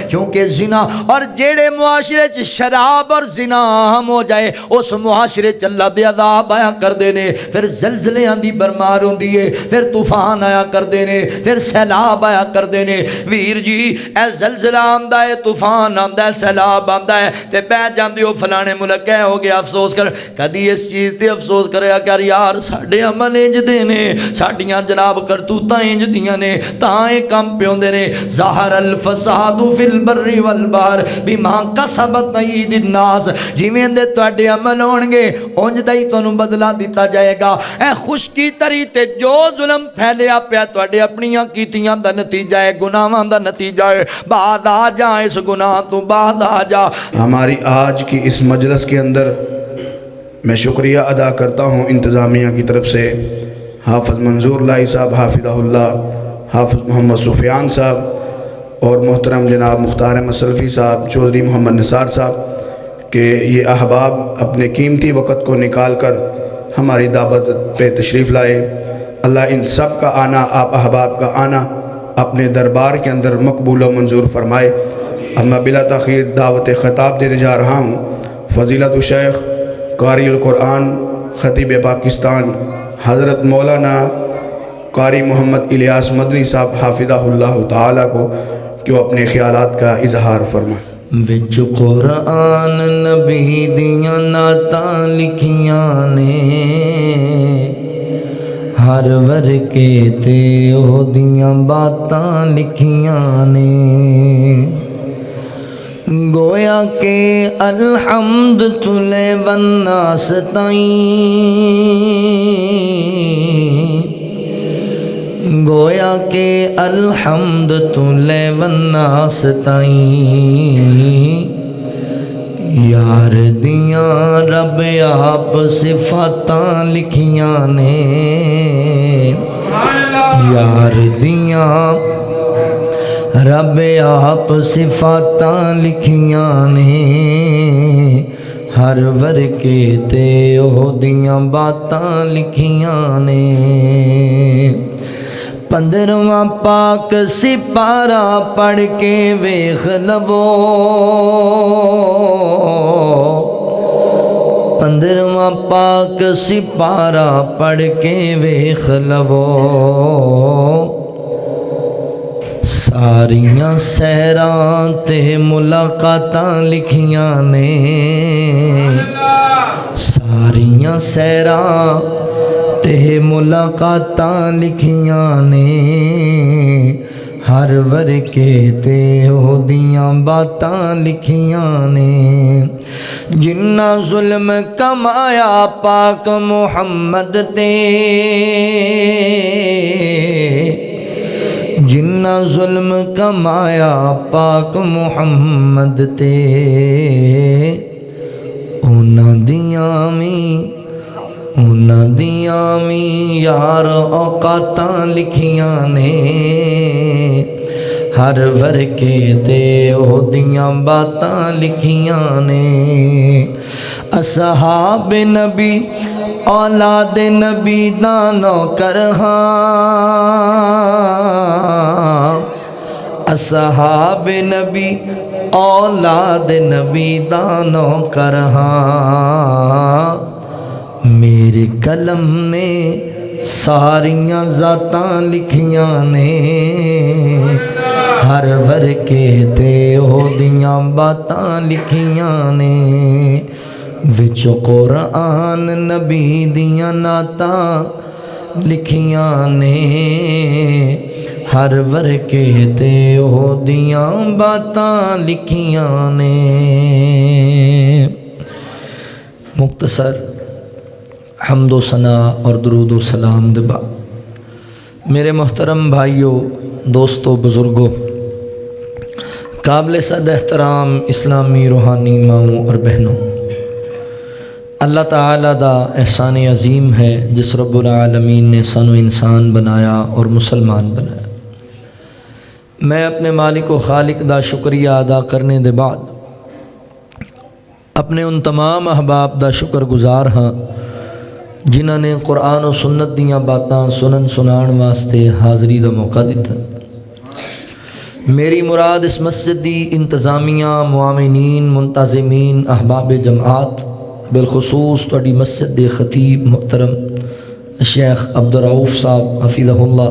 کیونکہ زنا اور جیڑے معاشرے چ شراب اور زنا عام ہو جائے اس معاشرے چ اللہ دے عذاب آیا کردے نے، پھر زلزلیاں دی برمار ہوندی ہے، پھر طوفان آیا کردے نے، پھر سیلاب آیا کردے نے۔ ویر جی اے زلزلہ آندا ہے، طوفان آندا ہے، سیلاب آندا ہے تے بیٹھ جاندی ہو فلانے ملک ہے ہو گیا افسوس کر، کدی اس چیز تے افسوس کریا کر یار ساڈے عمل انج دے نے، ساڈیاں جناب کرتوتاں انج دیاں نے تاں اے کم پیوندے نے۔ ظاہر الفساد فی البر والبحر بما کسبت اید الناس، جویں دے تواڈے عمل ہون گے اونج دا ہی تانوں بدلہ دتا جائے گا۔ اے خشکی تری تے جو ظلم پھیلیا پیا تواڈے اپنیاں کیتیاں دا نتیجہ ہے، گناہاں دا نتیجہ ہے، بعد آ جا اس گناہ تو بعد آ جا۔ ہماری آج کی اس مجلس کے اندر میں شکریہ ادا کرتا ہوں انتظامیہ کی طرف سے، حافظ منظور لائی صاحب حافظہ اللہ، حافظ محمد سفیان صاحب اور محترم جناب مختار مسلفی صاحب، چودھری محمد نثار صاحب کہ یہ احباب اپنے قیمتی وقت کو نکال کر ہماری دعوت پہ تشریف لائے۔ اللہ ان سب کا آنا، آپ احباب کا آنا اپنے دربار کے اندر مقبول و منظور فرمائے۔ اب میں بلا تاخیر دعوت خطاب دینے جا رہا ہوں فضیلت الشیخ قاری القرآن خطیب پاکستان حضرت مولانا قاری محمد الیاس مدنی صاحب حافظہ اللہ تعالیٰ کو کہ وہ اپنے خیالات کا اظہار فرمائیں۔ وچ قرآن نبی دیاں نعتاں لکھیاں نے، ہر ورکے تے او دیاں باتاں لکھیاں نے، گویا کہ الحمد تلے والناس تائیں، گویا کہ الحمد تلے والناس تائیں، یار دیاں رب آپ صفاتاں لکھیاں نے، یار دیاں رب آپ صفاتاں لکھیاں نے، ہر ورکے تے او دیاں باتاں لکھیاں نے۔ 15واں پاک سپارہ پڑھ کے ویکھ لو، 15واں پاک سپارہ پڑھ کے ویکھ لو، ساریاں سیراں تے ملاقاتاں لکھیاں نے، ساریاں سیراں تے ملاقاتاں لکھیاں نے، ہر ورکے تے او دیاں باتاں لکھیاں نے، جنہ ظلم کمایا پاک محمد تے، جنہ ظلم کمایا پاک محمد تے، انہاں دیاں می یار اوقاتاں لکھیاں نے، ہر ورکے تے او دیاں باتاں لکھیاں نے، اصحاب نبی اولاد نبی دا نوکر ہاں، اصحاب نبی اولاد نبی دا نوکر ہاں، میرے قلم نے ساریاں ذاتاں لکھیاں نے، ہر ورکے تے او دیاں باتاں لکھیاں نے، وچ قرآن نبی دیاں نعتاں لکھیاں نے، ہر ورکے تے او دیاں باتاں لکھیاں نے۔ مختصر حمد و ثنا اور درود و سلام دے بعد میرے محترم بھائیوں، دوستوں، بزرگوں، قابل صد احترام اسلامی روحانی ماؤں اور بہنوں، اللہ تعالیٰ دا احسان عظیم ہے جس رب العالمین نے سانو انسان بنایا اور مسلمان بنایا۔ میں اپنے مالک و خالق دا شکریہ ادا کرنے دے بعد اپنے ان تمام احباب دا شکر گزار ہاں جنہاں نے قرآن و سنت دیاں باتاں سنن سنان واسطے حاضری دا موقع دیتا۔ میری مراد اس مسجد دی انتظامیہ، معاونین، منتظمین، احباب جماعت، بالخصوص تہاڈی مسجد دے خطیب محترم شیخ عبدالرؤف صاحب حفظہ اللہ،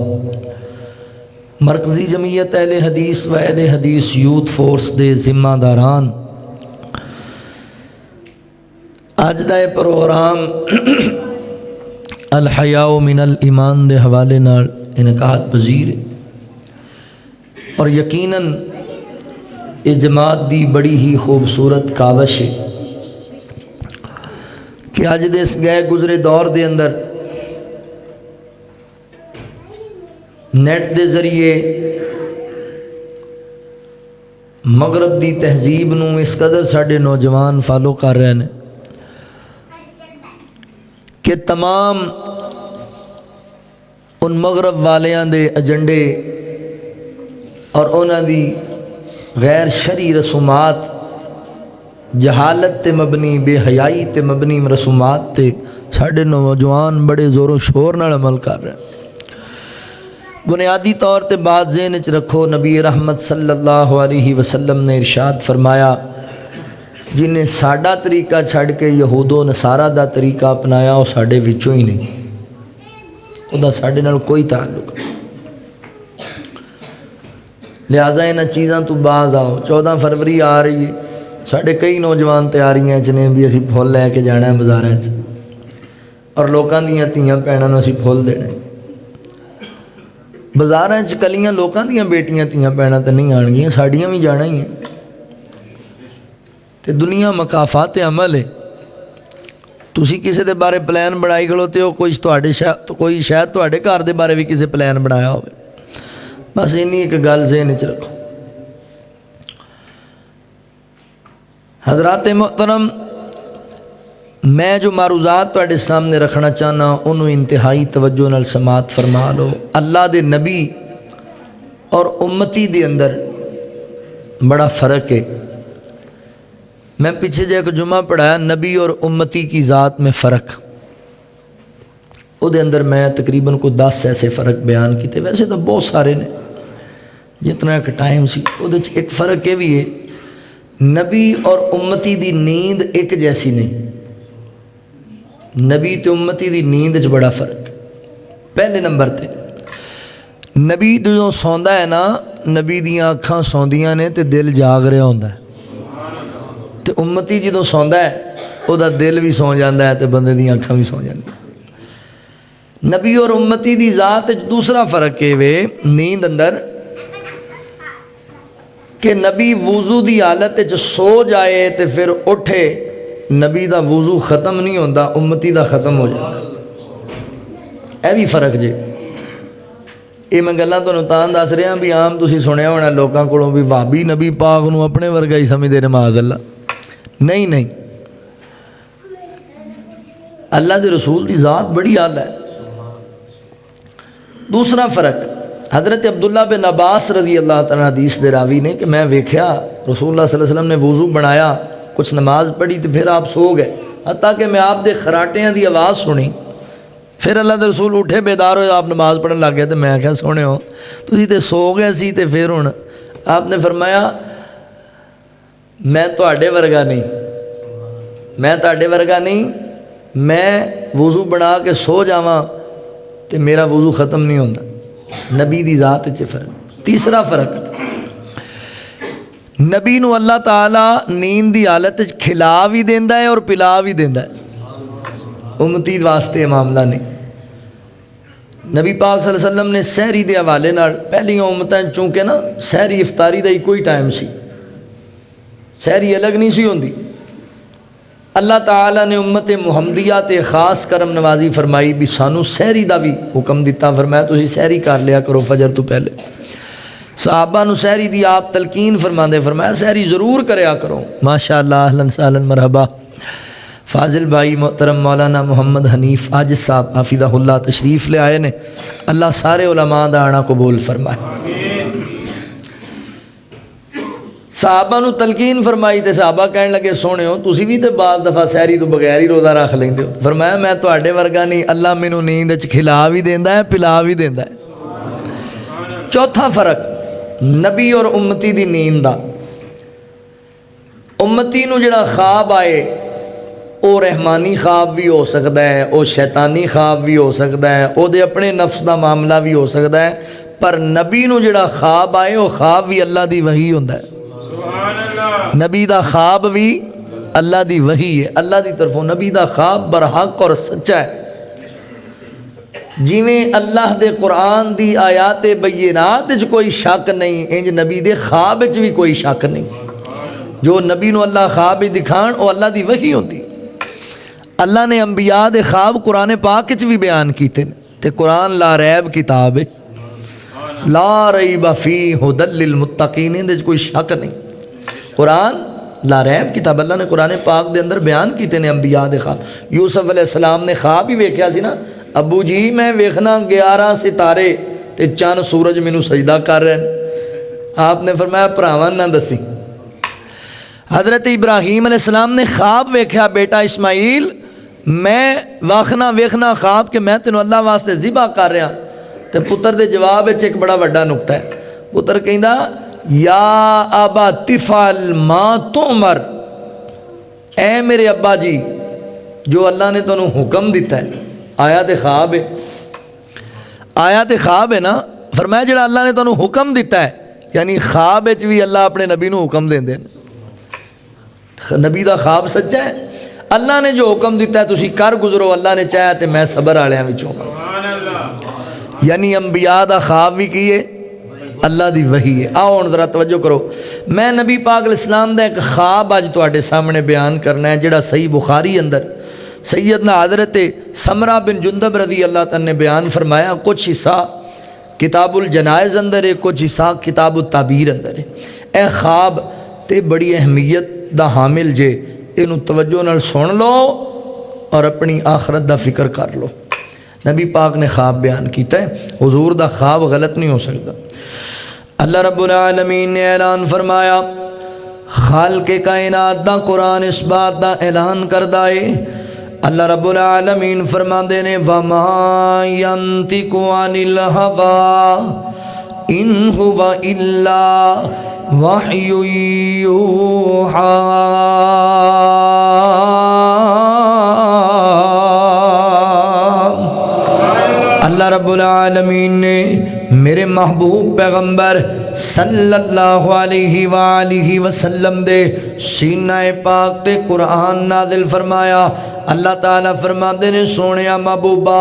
مرکزی جمعیت اہل حدیث و اہل حدیث یوتھ فورس دے ذمہ داران، اج دا یہ پروگرام الحیاء من الایمان دے حوالے نال انعقاد پذیر ہے، اور یقیناً یہ جماعت دی بڑی ہی خوبصورت کاوش ہے کہ اج دے اس گئے گزرے دور دے اندر نیٹ دے ذریعے مغرب دی تہذیب نو اس قدر ساڈے نوجوان فالو کر رہے ہیں کہ تمام ان مغرب والیاں دے ایجنڈے اور انہاں دی غیر شرعی رسومات، جہالت تے مبنی، بے حیائی تے مبنی رسومات تے ساڈے نوجوان بڑے زور و شور نال عمل کر رہے ہیں۔ بنیادی طور تے بات ذہن وچ رکھو، نبی رحمت صلی اللہ علیہ وسلم نے ارشاد فرمایا، جنہیں ساڈا طریقہ چھڑ کے یہود و نصارہ دا طریقہ اپنایا وہ ساڈے وچوں ہی نہیں، وہ ساڈے نال کوئی تعلق نہیں۔ لہٰذا انہاں چیزاں تو باز آؤ۔ 14 فروری آ رہی ہے، ساڈے کئی نوجوان تیاریاں چ نے بھی اسی پھول لے کے جانا ہے بازاراں چ، اور لوکاں دیاں تھیاں بھیناں نوں اسی پھول دینے۔ بازاراں چ کلیاں لوکاں دیاں بیٹیاں تھیاں بھیناں تے نہیں آن گیاں، ساڈیاں بھی جانا ہی ہے۔ تے دنیا مقافات عمل ہے، تسی کسی دے بارے پلان بنائی کھڑوتے ہو، کوئی شاید تواڈے گھر دے بارے بھی کسی پلان بنایا ہوئے۔ بس اینی ایک گل ذہن وچ رکھو۔ حضرات محترم، میں جو معروضات تواڈے سامنے رکھنا چاہنا انہوں انتہائی توجہ نال سماعت فرما لو۔ اللہ دے نبی اور امتی دے اندر بڑا فرق ہے۔ میں پیچھے جا ایک جمعہ پڑھایا، نبی اور امتی کی ذات میں فرق، او دے اندر میں تقریباً کو 10 ایسے فرق بیان کیتے، ویسے تو بہت سارے نے، جتنا ایک ٹائم سی او دے ایک فرق یہ بھی ہے، نبی اور امتی دی نیند ایک جیسی نہیں۔ نبی تے امتی دی نیند وچ بڑا فرق۔ پہلے نمبر تے نبی جو سوندا ہے نا، نبی دیاں اکھاں سوندیاں نے تے دل جاگ رہا ہوندا ہے، تے امتی جدوں سوندا ہے او دا دل بھی سو جاندا ہے تے بندے دیاں اکھاں بھی سو جاندیاں۔ نبی اور امتی دی ذات وچ دوسرا فرق ہے وے نیند اندر، کہ نبی وضو دی حالت وچ سو جائے تے پھر اٹھے، نبی دا وضو ختم نہیں ہوندا، امتی دا ختم ہو جاتا۔ اے بھی فرق جے۔ یہ میں گلاں تانوں تاں دس رہا بھی عام تسی سنیا ہونا لوکاں کولوں بھی وہابی نبی پاک نو اپنے ورگا ہی سمجھدے نے، معاذ اللہ۔ نہیں نہیں، اللہ دے رسول دی ذات بڑی اعلیٰ ہے۔ دوسرا فرق، حضرت عبداللہ بن عباس رضی اللہ تعالیٰ حدیث دے راوی نے کہ میں ویکھیا رسول اللہ صلی اللہ علیہ وسلم نے وضو بنایا، کچھ نماز پڑھی تو پھر آپ سو گئے، حتیٰ کہ میں آپ دے خراٹیاں دی آواز سنی، پھر اللہ دے رسول اٹھے بیدار ہوئے، آپ نماز پڑھن لگ گئے، تو میں کہا سونے ہو تسی تے سو گئے سی تے پھر ہن آپ نے فرمایا میں تواڈے ورگا نہیں، میں تواڈے ورگا نہیں، میں وضو بنا کے سو جاواں تے میرا وضو ختم نہیں ہوندا۔ نبی دی ذات وچ فرق۔ تیسرا فرق، نبی نو اللہ تعالیٰ نیند دی حالت وچ کھلا بھی دیندا ہے اور پلا بھی دیندا ہے، امتی واسطے یہ معاملہ نہیں۔ نبی پاک صلی اللہ علیہ وسلم نے سحری دے حوالے نال پہلیاں امتاں چونکہ نا سحری افطاری دا ہی کوئی ٹائم سی، سحری الگ نہیں سی ہوندی، اللہ تعالیٰ نے امت محمدیہ تے خاص کرم نوازی فرمائی بھی سانو سحری دا بھی حکم دیتا، فرمایا تسی سحری کر لیا کرو فجر تو پہلے۔ صحابہ نو سحری دی آپ تلقین فرماندے، فرمایا سحری ضرور کریا کرو۔ ماشاءاللہ، اہلاً سہلاً مرحبا۔ فاضل بھائی محترم مولانا محمد حنیف عاجز صاحب حفظہ اللہ تشریف لے آئے نے، اللہ سارے علماء دا آنا قبول فرمائے۔ صحابہ نو تلقین فرمائی تے صحابہ کہنے لگے سونے ہو تسی بھی تے بعض دفعہ سحری تو بغیر ہی روزہ رکھ لیندے ہو، فرمایا میں تواڈے ورگا نہیں، اللہ مینوں نیند وچ کھلا بھی دیندا ہے پلا بھی دیندا ہے۔ چوتھا فرق، نبی اور امتی دی نیند دا امتی نو جڑا خواب آئے او رحمانی خواب بھی ہو سکتا ہے، او شیطانی خواب بھی ہو سکتا ہے، او دے اپنے نفس دا معاملہ بھی ہو سکتا ہے، پر نبی نو جڑا خواب آئے وہ خواب بھی اللہ دی وحی ہوندا ہے۔ نبی دا خواب بھی اللہ دی وحی ہے، اللہ دی طرفوں نبی دا خواب برحق اور سچا ہے۔ جویں اللہ دے قرآن دی آیات بینات وچ کوئی شک نہیں، انج نبی دے خواب وچ بھی کوئی شک نہیں۔ جو نبی نو اللہ خواب دکھان وہ اللہ دی وحی ہوندی۔ اللہ نے انبیاء دے خواب قرآن پاک وچ بھی بیان کیتے ہیں، تے قرآن لا ریب کتاب ہے، لا ریب فی ھدی للمتقین، دے کوئی شک نہیں۔ قرآن لا ریب کتاب، اللہ نے قرآن پاک دے اندر بیان کیتے ہیں انبیاء دے خواب۔ یوسف علیہ السلام نے خواب ہی ویکھیا سی نا، ابو جی میں ویکھنا 11 ستارے تے چند سورج مینوں سجدہ کر رہے ہیں۔ آپ نے فرمایا بھراواں نہ دسی۔ حضرت ابراہیم علیہ السلام نے خواب ویکھیا، بیٹا اسماعیل میں ویکھنا خواب کہ میں تینوں اللہ واسطے ذبح کر رہا، تے پتر دے جواب وچ ایک بڑا وڈا نقطہ ہے۔ پتر کہندا یا ابا تفعل ما تؤمر، اے میرے ابا جی جو اللہ نے تانوں حکم دیتا ہے، آیات خواب ہے، آیات خواب ہے نا، فرمایا جڑا اللہ نے تانوں حکم دیتا ہے، یعنی خواب وچ بھی اللہ اپنے نبی نوں حکم دیندے ہیں۔ نبی دا خواب سچا ہے، اللہ نے جو حکم دیتا ہے تسی کر گزرو، اللہ نے چاہیا تے میں صبر والیاں وچوں ہاں۔ یعنی انبیاء دا خواب بھی کی ہے، اللہ دی وحی ہے۔ آؤ ہن ذرا توجہ کرو، میں نبی پاک علیہ السلام دا ایک خواب اج تواڈے سامنے بیان کرنا ہے، جڑا صحیح بخاری اندر سیدنا حضرت سمرہ بن جندب رضی اللہ تعالی نے بیان فرمایا۔ کچھ حصہ کتاب الجنائز اندر ہے، کچھ حصہ کتاب التعبیر اندر ہے۔ اے خواب تے بڑی اہمیت دا حامل جے، اینو توجہ نال سن لو اور اپنی آخرت دا فکر کر لو۔ نبی پاک نے خواب بیان کیتا ہے، حضور دا خواب غلط نہیں ہو سکتا۔ اللہ رب العالمین نے اعلان فرمایا، خالق کائنات دا قرآن اس بات دا اعلان کردہ ہے۔ اللہ رب العالمین فرماندے نے وَمَا يَنْتِقُ عَنِ الْهَوَىٰ إِنْ هُوَ إِلَّا وَحْيٌ يُوحَىٰ۔ اللہ رب العالمین نے میرے محبوب پیغمبر صلی اللہ علیہ وآلہ وسلم دے سینہ پاک تے قرآن نازل فرمایا۔ اللہ تعالیٰ فرماندے نے سونیا محبوبہ،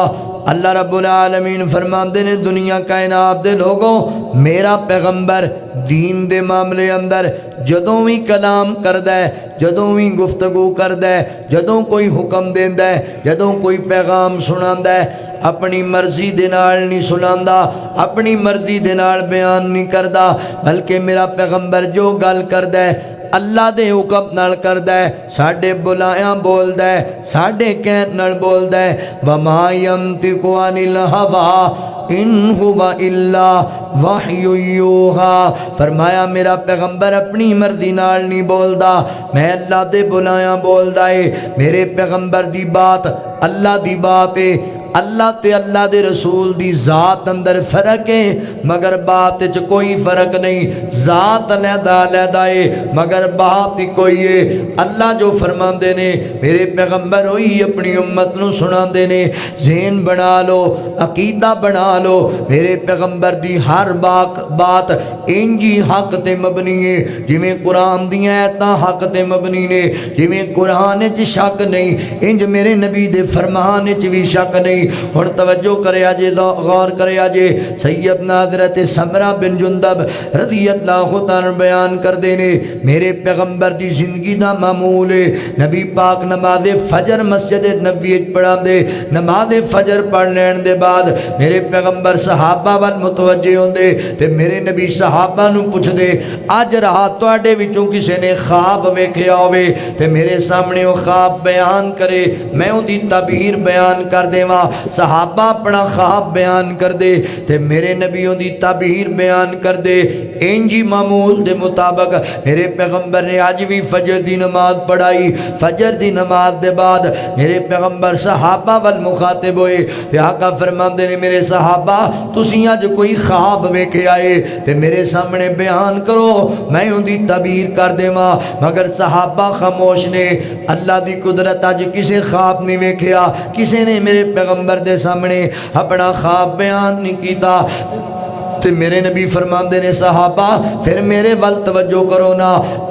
اللہ رب العالمین فرماندے نے دنیا کائنات دے لوگوں، میرا پیغمبر دین دے معاملے اندر جدوں بھی کلام کردہ ہے، جدوں بھی گفتگو کردہ ہے، جدوں کوئی حکم دیندہ ہے، جدوں کوئی پیغام سناندہ ہے، اپنی مرضی دے نال نہیں سناندا، اپنی مرضی دے نال بیان نہیں کردا، بلکہ میرا پیغمبر جو گل کردہ ہے اللہ دے حکم نال کردہ ہے، ساڈے بلایاں بولدہ ہے، ساڈے کہن نال بولدہ ہے۔ وَمَا يَنْتِقُ عَنِ الْهَوَىٰ إِنْ هُوَ إِلَّا وَحْيٌ يُوحَىٰ۔ فرمایا میرا پیغمبر اپنی مرضی نال نہیں بولدا، میں اللہ دے بلایاں بولدا ہے۔ میرے پیغمبر دی بات اللہ دی بات ہے، اللہ تے اللہ دے رسول دی ذات اندر فرق ہے مگر بات وچ کوئی فرق نہیں، ذات علیحدہ علیحدہ ہے مگر بات ہی کوئی ہے۔ اللہ جو فرماندے نے میرے پیغمبر ہوئی اپنی امت نو سناندے نے۔ ذہن بنا لو، عقیدہ بنا لو، میرے پیغمبر دی ہر بات انجی حق تے مبنی ہے، جویں قرآن دی آیتاں حق تے مبنی نے، جویں قرآن وچ شک نہیں انج میرے نبی دے فرمان وچ بھی شک نہیں۔ اور توجہ کرے آجے، غور کرے آجے، سیدنا حضرت سمرہ بن جندب رضی اللہ تعالیٰ بیان کر دینے، میرے پیغمبر دی زندگی دا معمول ہے، نبی پاک نماز فجر مسجد نبوی پڑھا دے، نماز فجر پڑھ لین دے بعد میرے پیغمبر صحابہ وال متوجہ ہوں دے، تے میرے نبی صحابہ نو پوچھ دے آج رات تواڈے وچوں کسے نے خواب ویکھیا ہوئے تے میرے سامنے وہ خواب بیان کرے، میں اُن دی تعبیر بیان کر دیواں۔ صحابہ اپنا خواب بیان کر دے تے میرے نبیوں دی تعبیر بیان کر دے انجی معمول دے مطابق میرے پیغمبر نے آج بھی فجر دی نماز پڑھائی فجر دی نماز دے بعد میرے پیغمبر صحابہ والمخاطب ہوئے تے آقا فرماندے نے میرے صحابہ تسی آج کوئی خواب ویکھے آئے تے میرے سامنے بیان کرو میں ان دی تعبیر کر دے ماں مگر صحابہ خاموش نے اللہ دی قدرت آج کسے خواب نہیں ویکھیا کسے نے میرے پیغمبر دے سامنے اپنا خواب بیان نہیں کیتا تے میرے نبی فرماندے نے صحابہ پھر میرے ول توجہ کرو نا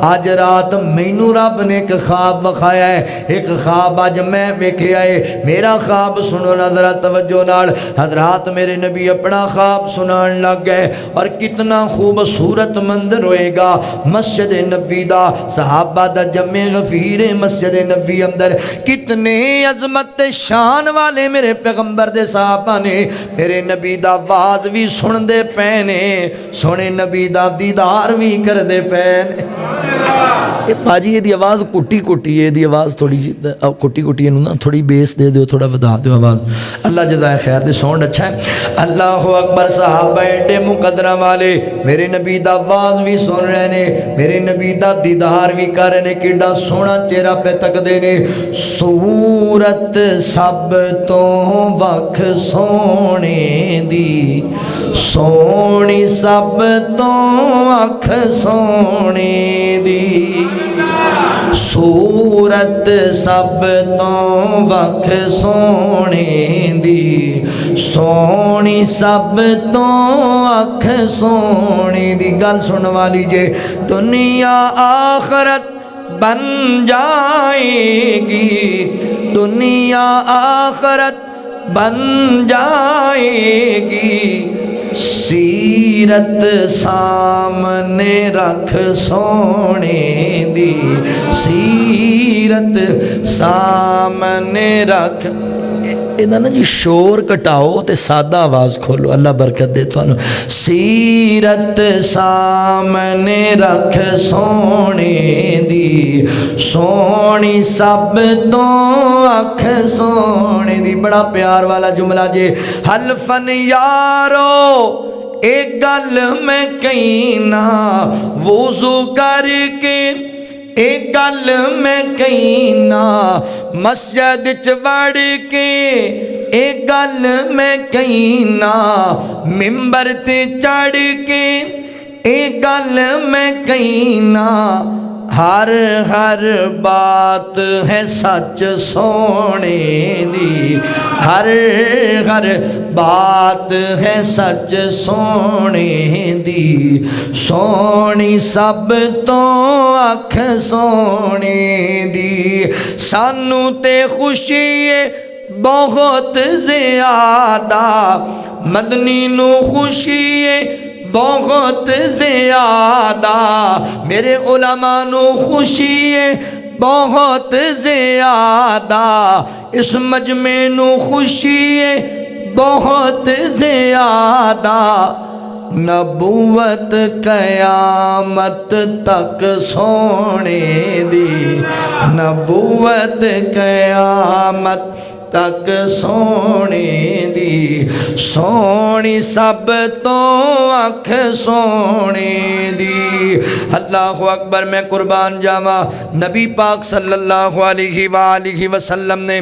آج رات مینوں رب نے ایک خواب وکھایا ہے ایک خواب آج میں ویکھیا ہے میرا خواب سنو نا ذرا توجہ نال حضرات میرے نبی اپنا خواب سنان لگ گئے اور کتنا خوبصورت منظر ہوئے گا مسجد نبی دا صحابہ دا جمع غفیر مسجد نبی اندر کتنے عظمت شان والے میرے پیغمبر دے صحابہ نے میرے نبی دا آواز بھی سن دے پینے سونے نبی دا دیدار بھی کر دے پینے پاجی یہ دی آواز کٹی کٹی ہے دی آواز تھوڑی کٹی کٹی ہے نا تھوڑی بیس دے دیو تھوڑا بدا دیو آواز اللہ جزائے خیر دے سونڈ اچھا ہے اللہ اکبر صحابہ ایڈے مقدرہ والے میرے نبی دا آواز بھی سن رہے نے میرے نبی دا دیدار بھی کر رہے نے کیڑا سونا چہرہ پہ تک دے نے صورت سب تو وکھ سونے دی سونی سب تو اکھ سونے دی صورت سب تو وکھ سونے دی سونی سب تو اکھ سونے دی گل سن والی جے دنیا آخرت بن جائے گی دنیا آخرت بن جائے گی سیرت سامنے رکھ سونے دی سیرت سامنے رکھ ادھا نا جی شور کٹاؤ تے سادہ آواز کھولو اللہ برکت دے تو انہوں سیرت سامنے رکھ سونے دی سونی سب تو اکھ سونے دی بڑا پیار والا جملہ جے حلفن یارو ایک گل میں کہینا وضو کر کے ایک گل میں کہینا مسجد چوڑ کے ایک گل میں کہینا ممبر تے چڑھ کے ایک گل میں کہینا ہر ہر بات ہے سچ سونے دی ہر ہر بات ہے سچ سونے دی سونی سب تو اکھ سونے دی سانو تے خوشی بہت زیادہ مدنی نو خوشی بہت زیادہ میرے علماء نو خوشی بہت زیادہ اس مجمع نو خوشی بہت زیادہ نبوت قیامت تک سونے دی نبوت قیامت تک سونے دی سونی سب تو اکھ سونے دی اللہ اکبر میں قربان جاواں نبی پاک صلی اللہ علیہ وآلہ وسلم نے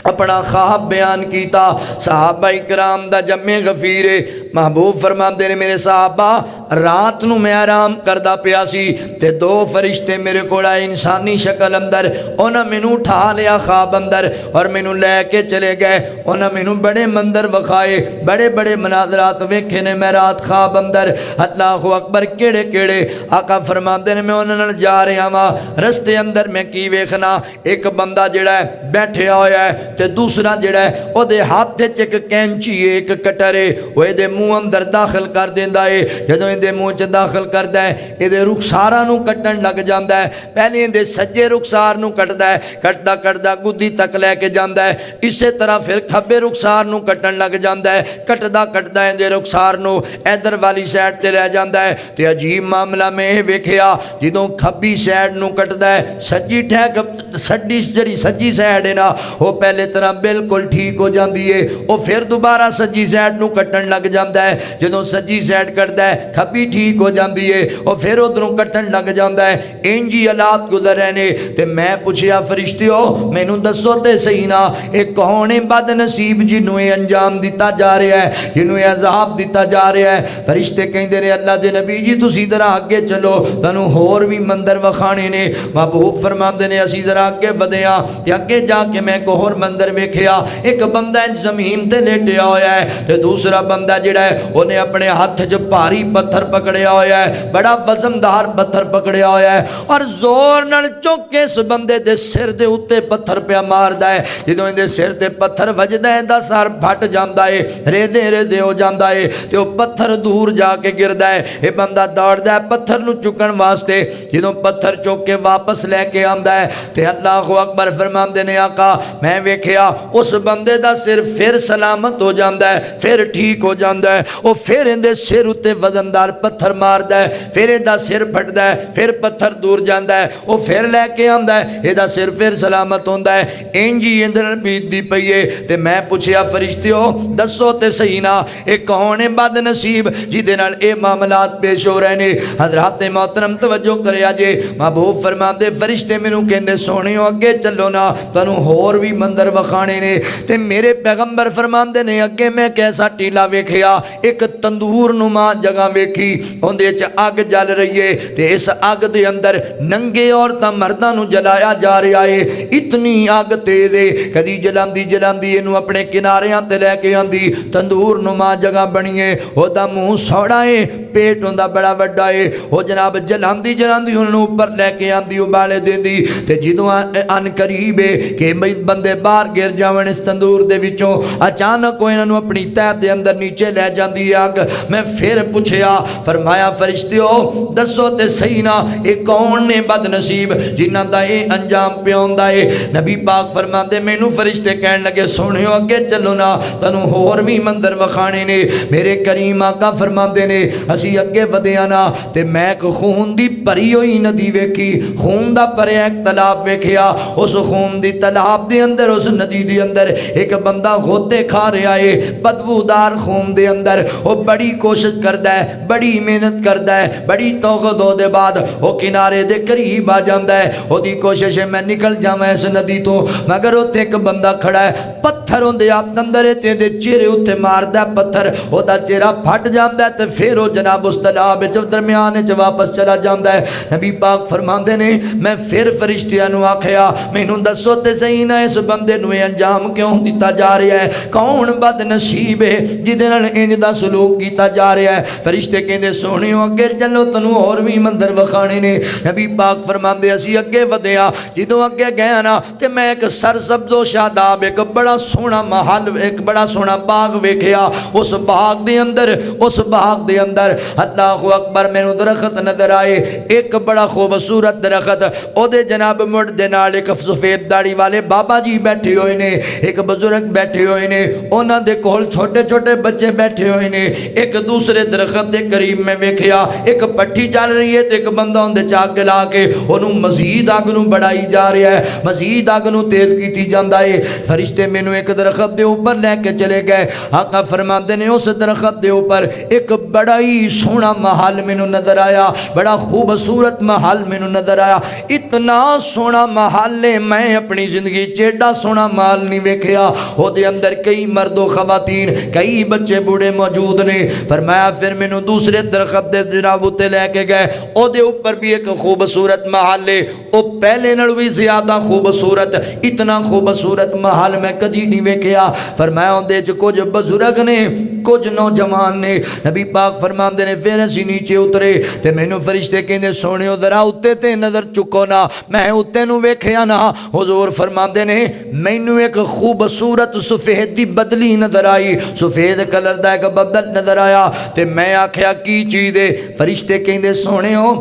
اپنا خواب بیان کیتا صحابہ اکرام دا جمع غفیر محبوب فرماندے نے میرے صحابہ رات نو میں آرام کردہ پیا سی تے دو فرشتے میرے کوڑا انسانی شکل اندر انہاں مینوں اٹھا لیا خواب اندر اور مینوں لے کے چلے گئے انہاں مینوں بڑے مندر وکھائے بڑے بڑے مناظرات ویکھے نے میں رات خواب اندر اللہ اکبر کیڑے کیڑے آقا فرماندے نے میں انہاں نال جا رہا ہاں رستے اندر میں کی ویکھنا ایک بندہ جڑا ہے بیٹھیا ہویا ہے تے دوسرا جڑا ہے او دے ہاتھ وچ ایک کینچی ایک کٹر ہے او دے منہ اندر داخل کر دیندا ہے جدوں اندے منہ چ داخل کردا ہے اے رخساراں نو کٹن لگ جاندا ہے پہلے اندے سجے رخسار نو کٹدا ہے کٹدا کٹدا گدی تک لے کے جاندا ہے اسی طرح پھر کھبے رخسار نو کٹن لگ جاندا ہے کٹدا کٹدا اندے رخسار نو ادھر والی سائڈ تے لے جاندا ہے تے عجیب معاملہ میں ویکھیا جدوں کھبی سائڈ نو کٹدا ہے سجی ٹھیک سڈی جڑی سجی سائڈ ہے نا وہ پہلے طرح بالکل ٹھیک ہو جاندی ہے وہ پھر دوبارہ سجی سائڈ نو کٹن لگ جاندا ہے جدوں سجی سائڈ کردا ہے کھبی ٹھیک ہو جاندی ہے وہ پھر ادھروں کٹن لگ جاندا ہے انجی حالات گزر رہے نے تے میں پوچھیا فرشتیو مینوں دسو تے صحیح نا اے کون ہے بد نصیب جنوں اے انجام دتا جا رہا ہے جنوں اے عذاب دتا جا رہا ہے فرشتے کہندے نے اللہ دے نبی جی تسی ذرا اگے چلو تانوں ہور بھی مندر وکھانے نے محبوب فرماندے نے اسی ذرا اگے ودیاں تے اگے جا کے میں ایک ہور مندر ویکھیا ایک بندہ زمین تے لیٹیا ہویا ہے تے دوسرا بندہ جڑا ہے اونے اپنے ہاتھ وچ بھاری پتھر پکڑیا ہویا ہے بڑا وزندار پتھر پکڑیا ہویا ہے اور زور نال چوک کے اس بندے دے سر دے اوتے پتھر پیا ماردا ہے جدوں دے سر تے پتھر وجدا ہے دا سر پھٹ جاندا ہے ریدے ریدے ہو جاندا ہے تے او پتھر دور جا کے گردا ہے اے بندہ دوڑدا ہے پتھر نو چکن واسطے جدوں پتھر چوک کے واپس لے کے آندا ہے تے اللہ اکبر فرماندے نے آقا میں ویکھیا اس بندے دا سر پھر سلامت ہو جاندا ہے پھر ٹھیک ہو جاندا ہے او پھر اندے سر اتے وزندار پتھر ماردا ہے پھر ادا سر پھٹدا ہے پھر پتھر دور جاندا ہے او پھر لے کے آندا ہے ادا سر پھر سلامت ہوندا ہے انجی اندر بیتدی پئی ہے تے میں پوچھیا فرشتیو دسو تے صحیح نا اے کون ہے بد نصیب جدے نال اے معاملات پیش ہو رہے نے حضرات محترم توجہ کریا جے محبوب فرماندے فرشتے مینوں کہندے سونیو اگے چلو نا تانوں ہور بھی مندر وکھانے نے تے میرے پیغمبر فرماندے نے اگے میں کیسا ٹیلا ویکھیا ایک تندور نما جگہ ویکھی اوندے وچ اگ جل رہی ہے تے اس اگ دے اندر ننگے عورتاں مرداں نو جلایا جا رہا ہے اتنی اگ تیز ہے کدی جلاندی جلاندی اینو اپنے کناریاں تے لے کے آندی تندور نما جگہ بنی ہے اودا منہ سوڑا ہے پیٹ ہوندا بڑا بڑا ہے او جناب جلاندی جلاندی انہوں اوپر لے کے آندی ابالے دیندی تے جدوں ان قریب ہے کہ بندے باہر گر جاون اس تندور دے وچوں اچانک انہاں نو اپنی تہہ دے اندر نیچے لے جاندی اگ میں پھر پوچھیا فرمایا فرشتیو دسو تے صحیح نا اے کون نے بد نصیب جنہاں دا اے انجام پیوندا ہے نبی پاک فرماندے مینوں فرشتے کہن لگے سنیو اگے چلو نا تانوں ہور بھی مندر وکھانے نے میرے کریم آقا فرماندے نے اسی اگے ودیاں نا تے میں ایک خون دی بھری ہوئی ندی ویکھی خون دا بھریا ایک تالاب ویکھیا اس خون دی تالاب دے اندر اس ندی دے اندر ایک بندہ غوطے کھا رہا ہے بدبودار خون دے اندر وہ بڑی کوشش کردا ہے بڑی محنت کردا ہے بڑی توقع دو دے بعد وہ کنارے دے قریب آ جاندا ہے وہ دی کوشش ہے میں نکل جاواں اس ندی تو مگر اوتھے ایک بندہ کھڑا ہے پتھر ہوندے آپ اندر تے دے چہرے اوتے ماردا پتھر او دا چہرہ پھٹ جاندا ہے تے پھر وہ جناب اس تالاب وچ درمیان وچ واپس چلا جاندا ہے نبی پاک فرماندے نے میں پھر فرشتیاں نو آکھیا مینوں دسو تے صحیح نا اس بندے نو انجام کیوں دتا جا رہا ہے کون بد نصیب ہے جدے نال انج دا سلوک کیتا جا رہا ہے فرشتے کہندے سونیو اگے چلو تنوں اور بھی مندر وکھانے نے نبی پاک فرماندے اسی اگے ودیا جدوں اگے گیا نا تے میں ایک سرسبز و شاداب ایک بڑا سونا محل ایک بڑا سونا باغ ویکھیا اس باغ دے اندر اللہ اکبر مینوں درخت نظر آئے ایک بڑا خوبصورت درخت او دے جناب مڑ دے نال ایک سفید داڑھی والے بابا جی بیٹھے ہوئے نے ایک بزرگ بیٹھے ہوئے نے انہاں دے کول چھوٹے چھوٹے بچے بیٹھے ہوئے نے ایک دوسرے درخت دے قریب میں ویکھیا ایک پٹھی چل رہی ہے تے ایک بندہ اون دے چاک لا کے اونوں مزید اگ نوں بڑھائی جا رہا ہے مزید اگ نوں تیز کیتی جاندا ہے فرشتے مینوں ایک درخت دے اوپر لے کے چلے گئے آقا فرماندے نے اس درخت دے اوپر ایک بڑا ہی سونا محل مینوں نظر آیا بڑا خوبصورت محل مینوں نظر آیا اتنا سونا محل ہے میں اپنی زندگی چیڑا سونا محل نہیں ویکھیا او دے اندر کئی مرد و خواتین کئی بچے بوڑھے موجود نے فرمایا پھر مینوں دوسرے درخت دے جناب تے لے کے گئے او دے اوپر بھی ایک خوبصورت محل ہے او پہلے نال بھی زیادہ خوبصورت اتنا خوبصورت محل میں کدی نہیں ویکھیا فرمایا اندے چ کچھ بزرگ نے کچھ نوجوان نے نبی پاک فرماندے نے پھر اسی نیچے اترے تے مینوں فرشتے کہندے سونیو ذرا اُتے تے نظر چکو نا میں اُتے نو ویکھیا نا حضور فرماندے نے مینوں ایک خوبصورت سفید دی بدلی نظر آئی سفید کلر دا ایک بدل نظر آیا تے میں آکھیا کی چیز ہے فرشتے کہندے سونیو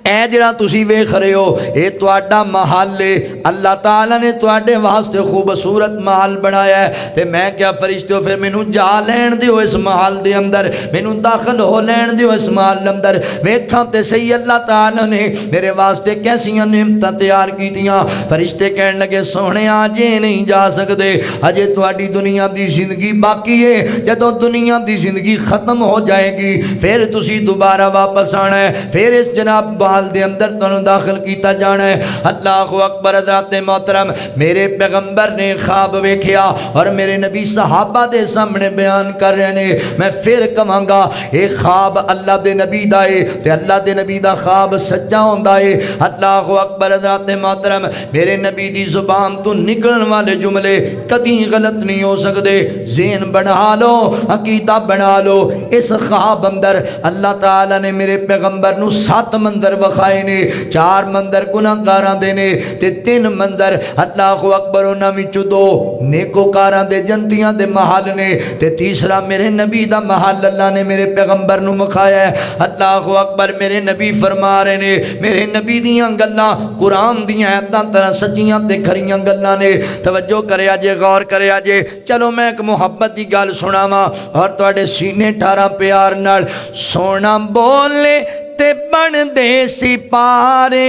اے جڑا تسی ویکھ رہے ہو اے تواڈا محل ہے اللہ تعالیٰ نے تواڈے واسطے خوبصورت محل بنایا ہے تے میں کیا فرشتو پھر مینوں جا لین دیو اس محل دے اندر مینوں داخل ہو لین دیو اس محل دے اندر ویکھاں تے صحیح اللہ تعالیٰ نے میرے واسطے کیسیاں نعمتاں تیار کیتیاں فرشتے کہن لگے سونے اجے نہیں جا سکدے اجے تواڈی دنیا دی زندگی باقی ہے جدوں دنیا دی زندگی ختم ہو جائے گی پھر تسی دوبارہ واپس آنا ہے پھر اس جناب بال دے اندر تنوں داخل کیتا جانا ہے اللہ اکبر حضرات محترم میرے پیغمبر نے خواب ویکھیا اور میرے نبی صحابہ دے سامنے بیان کر رہے ہیں میں پھر کہاں گا اے خواب اللہ دے نبی دا ہے تے اللہ دے نبی دا خواب سچا ہوندا ہے اللہ اکبر حضرات محترم میرے نبی دی زبان تو نکلن والے جملے کدی غلط نہیں ہو سکدے ذہن بنا لو عقیدہ بنا لو اس خواب اندر اللہ تعالیٰ نے میرے پیغمبر نو 7 منظر وکھائے نے 4 منظر گناہگاراں دے نے تے 3 منظر اللہ اکبر انہاں وچوں 2 نیکوکاراں دے جنتیاں دے محل نے تے تیسرا میرے نبی دا محل اللہ نے میرے پیغمبر نو وکھایا ہے اللہ اکبر میرے نبی فرما رہے نے میرے نبی دیاں گلاں قرآن دیاں ایتاں طرح سچیاں تے کھریاں گلاں نے توجہ کریا جے غور کریا جے چلو میں ایک محبت دی گل سناواں اور تواڈے سینے ٹھارا پیار نال سونا بولے تے بن دے سپارے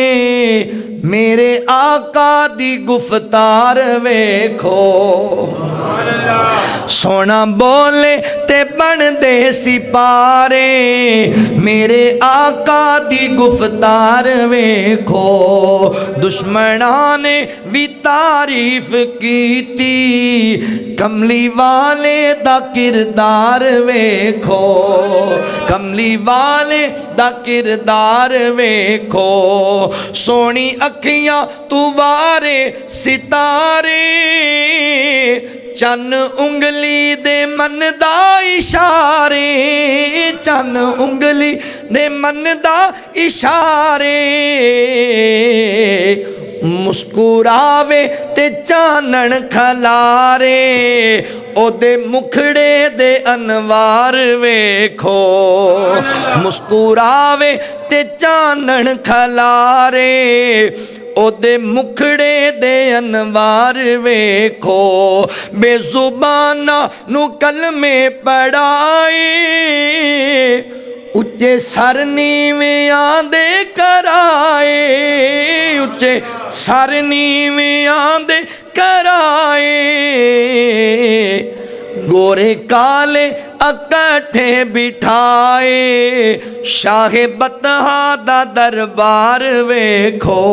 میرے آقا دی گفتار ویکھو سونا بولے تے بن دے سپارے میرے آقا دی گفتار ویکھو دشمنان نے بھی تعریف کیتی کملی والے دا کردار ویکھو کملی والے دا کردار ویکھو سونی اکھیاں تو وارے ستارے چن انگلی دے من دا اشارے چن انگلی دے من دا اشارے مسکراوے تے چانن کھلارے او دے مکھڑے دے انوار ویکھو مسکراوے تے چانن کھلارے او دے مکھڑے دے انوار ویکھو بے زبانہ نو کلمے پڑھائے اچے سر نیویں آندے کرائے اچے سر نیویں آندے کرائے گورے کالے اکٹھے بٹھائے شاہ بطحا دا دربار ویکھو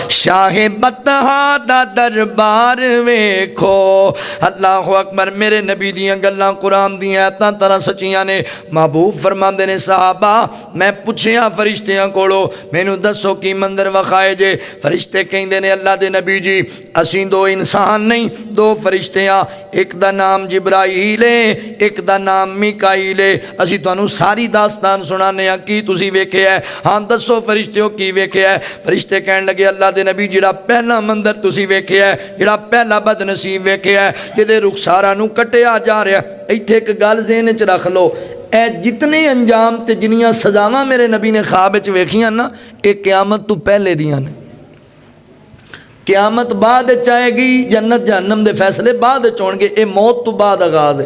شاہ بطحا دا دربار ویکھو اللہ اکبر میرے نبی دیاں گلاں قرآن دیاں ایتاں طرح سچیاں نے محبوب فرماندے نے صحابہ میں پوچھیاں فرشتیاں کولو مینوں دسو کی منظر وکھائے جے فرشتے کہندے نے اللہ دے نبی جی اسیں 2 انسان نہیں 2 فرشتیاں ایک دا نام جبرائیل ہے ایک دا نام میکائیل ہے اسی تانوں ساری داستان سنانے ہیں کی تسی ویکھیا ہے ہاں دسو فرشتیوں کی ویکھیا ہے فرشتے کہن لگے اللہ دے نبی جڑا پہلا منظر تسی ویکھیا ہے جڑا پہلا بد نصیب ویکھیا ہے جدے رخساراں نو کٹیا جا رہا ایتھے ایک گل ذہن وچ رکھ لو اے جتنے انجام تے جنیاں سزاواں میرے نبی نے خواب وچ ویکھیاں نا اے قیامت تو پہلے دیاں نے قیامت بعد چاہے گی جنت جہنم دے فیصلے بعد چون گے اے موت تو بعد آغاز ہے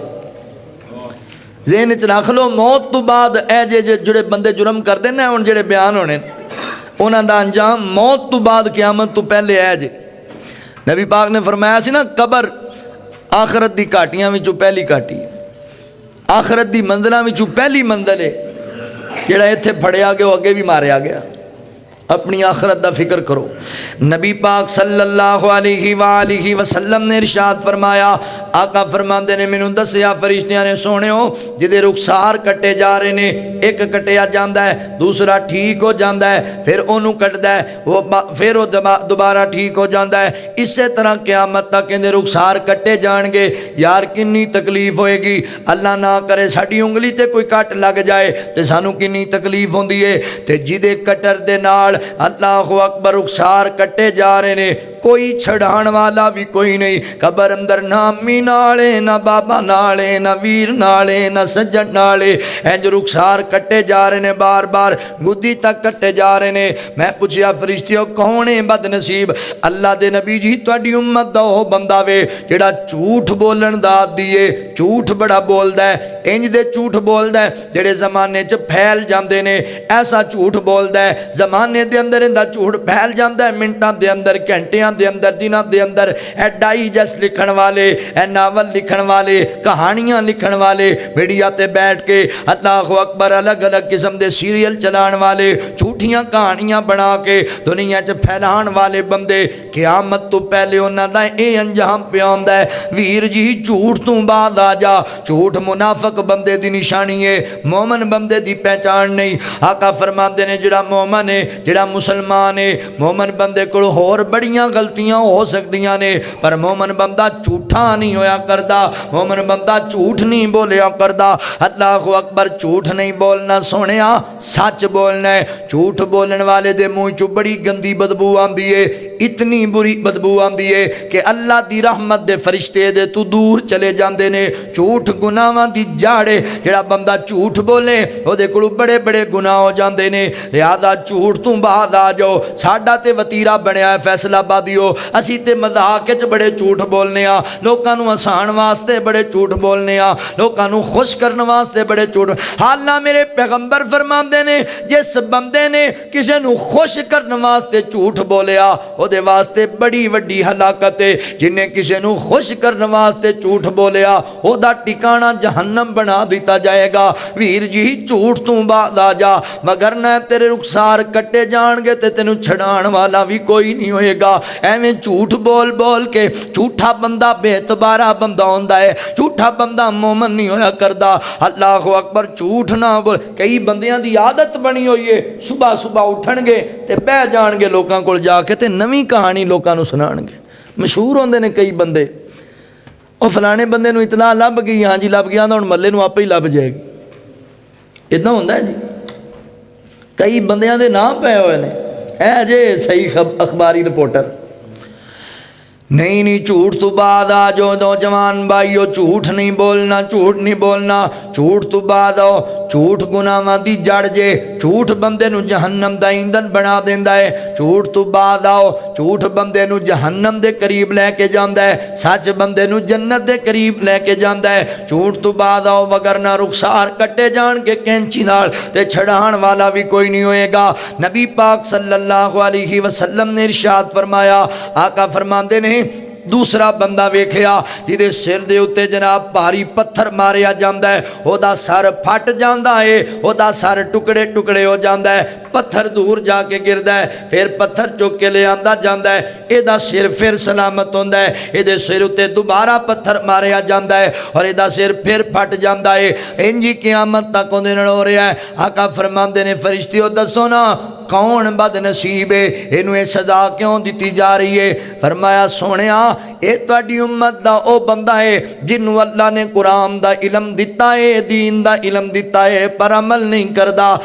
ذہن وچ رکھ لو موت تو بعد اے جڑے بندے جرم کر دے نا ہن جڑے بیان ہونے انہاں دا انجام موت تو بعد قیامت تو پہلے ہے جے نبی پاک نے فرمایا سی نا قبر آخرت دی کاٹیاں وچوں پہلی کاٹی آخرت دی منزلاں وچوں پہلی منزل ہے جڑا ایتھے پھڑیا گیا اگے بھی ماریا گیا اپنی آخرت دا فکر کرو۔ نبی پاک صلی اللہ علیہ وآلہ وسلم نے ارشاد فرمایا، آقا فرماندے نے مینوں دسیا فرشتیاں نے سونےو جدے رخسار کٹے جا رہے نے، ایک کٹیا جاندا ہے دوسرا ٹھیک ہو جاندا ہے، پھر اونوں کٹدا ہے پھر وہ دوبارہ ٹھیک ہو جاندا ہے، اسی طرح قیامت تک کہندے رخسار کٹے جان گے۔ یار کنی تکلیف ہوئے گی، اللہ نہ کرے ساڈی انگلی تے کوئی کٹ لگ جائے تے سانوں کنی تکلیف ہوندی ہے۔ تے جدے کٹر دے نال اللہ اکبر رخسار کٹے جا رہے نے، کوئی چھڑان والا بھی کوئی نہیں، قبر اندر نہ امی نالے نہ بابا نالے نہ ویر نالے نہ سجن نالے، انج رخسار کٹے جا رہے نے، بار بار گدی تک کٹے جا رہے نے۔ میں پوچھیا فرشتیو کون ہے بد نصیب؟ اللہ دے نبی جی تہاڈی امت دا او بندہ وے جڑا جھوٹ بولن دا دیے، جھوٹ بڑا بولدا ہے، انج دے جھوٹ بولدا ہے جڑے زمانے چ پھیل جاندے نے، ایسا جھوٹ بولدا ہے زمانے دے اندر اندا جھوٹ پھیل جاندا ہے، منٹاں دے اندر گھنٹیاں دے اندر دنوں دے اندر۔ اے ڈائجسٹ لکھن والے، اے ناول لکھن والے، کہانیاں لکھن والے، میڈیا تے بیٹھ کے اللہ اکبر الگ الگ قسم دے سیریل چلان والے، جھوٹیاں کہانیاں بنا کے دنیا چ پھیلان والے بندے، قیامت تو پہلے انہاں دا اے انجام پہ آندا ہے، ویر جی جھوٹ تو بعد آ جا۔ جھوٹ منافق بندے دی نشانی ہے، مومن بندے دی پہچان نہیں۔ آقا فرماندے نے جڑا مومن ہے، جڑا مسلمان ہے، مومن بندے کو ہور بڑیاں غلطیاں ہو سکدیاں نے، پر مومن بندہ جھوٹا نہیں ہویا کردا، مومن بندہ جھوٹ نہیں بولیا کردا۔ اللہ اکبر، جھوٹ نہیں بولنا سونیا، سچ بولنا ہے۔ جھوٹ بولن والے دے منہ چوں بڑی گندی بدبو آندی ہے، اتنی بری بدبو آندی ہے کہ اللہ دی رحمت دے فرشتے دے تو دور چلے جاندے نے۔ جھوٹ گناہاں دی جڑ ہے، جڑا بندہ جھوٹ بولے او دے کولوں بڑے بڑے گناہ ہو جاندے نے۔ لہذا جھوٹ تو بعد آ جاؤ۔ ساڈا تے وتیرا بنیا ہے فیصلہ آبادیو، اسی تے مذاق وچ بڑے جھوٹ بولنے آ، لوکاں نوں ہسان واسطے بڑے جھوٹ بولنے آ، لوکاں نوں خوش کرن واسطے بڑے جھوٹ۔ حالانکہ میرے پیغمبر فرماندے نے جس بندے نے کسے نوں خوش کرن واسطے جھوٹ بولیا او دے واسطے بڑی وڈی ہلاکت ہے۔ جن نے کسے نوں خوش کرن واسطے جھوٹ بولیا او دا ٹھکانہ جہنم بنا دیتا جائے گا۔ ویر جی جھوٹ تو بعد آ جا، مگر نہ تیرے رخسار کٹے جان گے تے تینوں چھڑان والا بھی کوئی نہیں ہوئے گا۔ ایویں جھوٹ بول بول کے جھوٹا بندہ بے اعتبارہ بندہ ہوندا ہے، جھوٹا بندہ مومن نہیں ہویا کردا۔ اللہ اکبر، جھوٹ نہ بول۔ کئی بندیاں دی عادت بنی ہوئی ہے، صبح صبح اٹھن گے تے بہ جان گے لوکاں کول جا کے تے نویں کہانی لوکاں نوں سنان گے۔ مشہور ہوندے نے کئی بندے، او فلانے بندے نوں اطلاع لب گئی، ہاں جی لب گیا، ہن محلے نوں آپے ہی لب جائے گی۔ اتنا ہوندا ہے جی، کئی بندیاں دے نام پے ہوئے نے، اے جے صحیح اخباری رپورٹر۔ نہیں جھوٹ تو بعد آ جو نوجوان بھائیو، جھوٹ نہیں بولنا، جھوٹ نہیں بولنا، جھوٹ تو بعد آؤ۔ جھوٹ گناہاں دی جڑ جے، جھوٹ بندے نو جہنم دا ایندھن بنا دیندا ہے۔ جھوٹ تو بعد آؤ، جھوٹ بندے نو جہنم دے قریب لے کے جاندا ہے، سچ بندے نو جنت دے قریب لے کے جاندا ہے۔ جھوٹ تو بعد آؤ، وگرنہ رخسار کٹے جان کے کینچی نال تے چھڑان والا بھی کوئی نہیں ہوئے گا۔ نبی پاک صلی اللہ علیہ وسلم نے ارشاد فرمایا، آقا فرماندے نے دوسرا بندہ ویکھیا جدے سر دے اتے جناب بھاری پتھر ماریا جاندا ہے، او دا سر پھٹ جاندا ہے، او دا سر ٹکڑے ٹکڑے ہو جاندا ہے، پتھر دور جا کے گردا ہے، پھر پتھر چک کے لے آندا جاندا ہے، اے دا سر پھر سلامت ہوندا ہے، اے دے سر اتے دوبارہ پتھر ماریا جاندا ہے اور اے دا سر پھر پھٹ جاندا ہے۔ انجی قیامت تک اودے نال ہو رہا ہے۔ آقا فرماندے نے فرشتیو دسو نا کون بد نصیب ہے، اینوں اے سزا کیوں دتی جا رہی ہے؟ فرمایا سونیا اے تہاڈی امت دا او بندہ ہے جنوں اللہ نے قرآن دا علم دتا ہے، دین دا علم دتا ہے، پر عمل نہیں کردا۔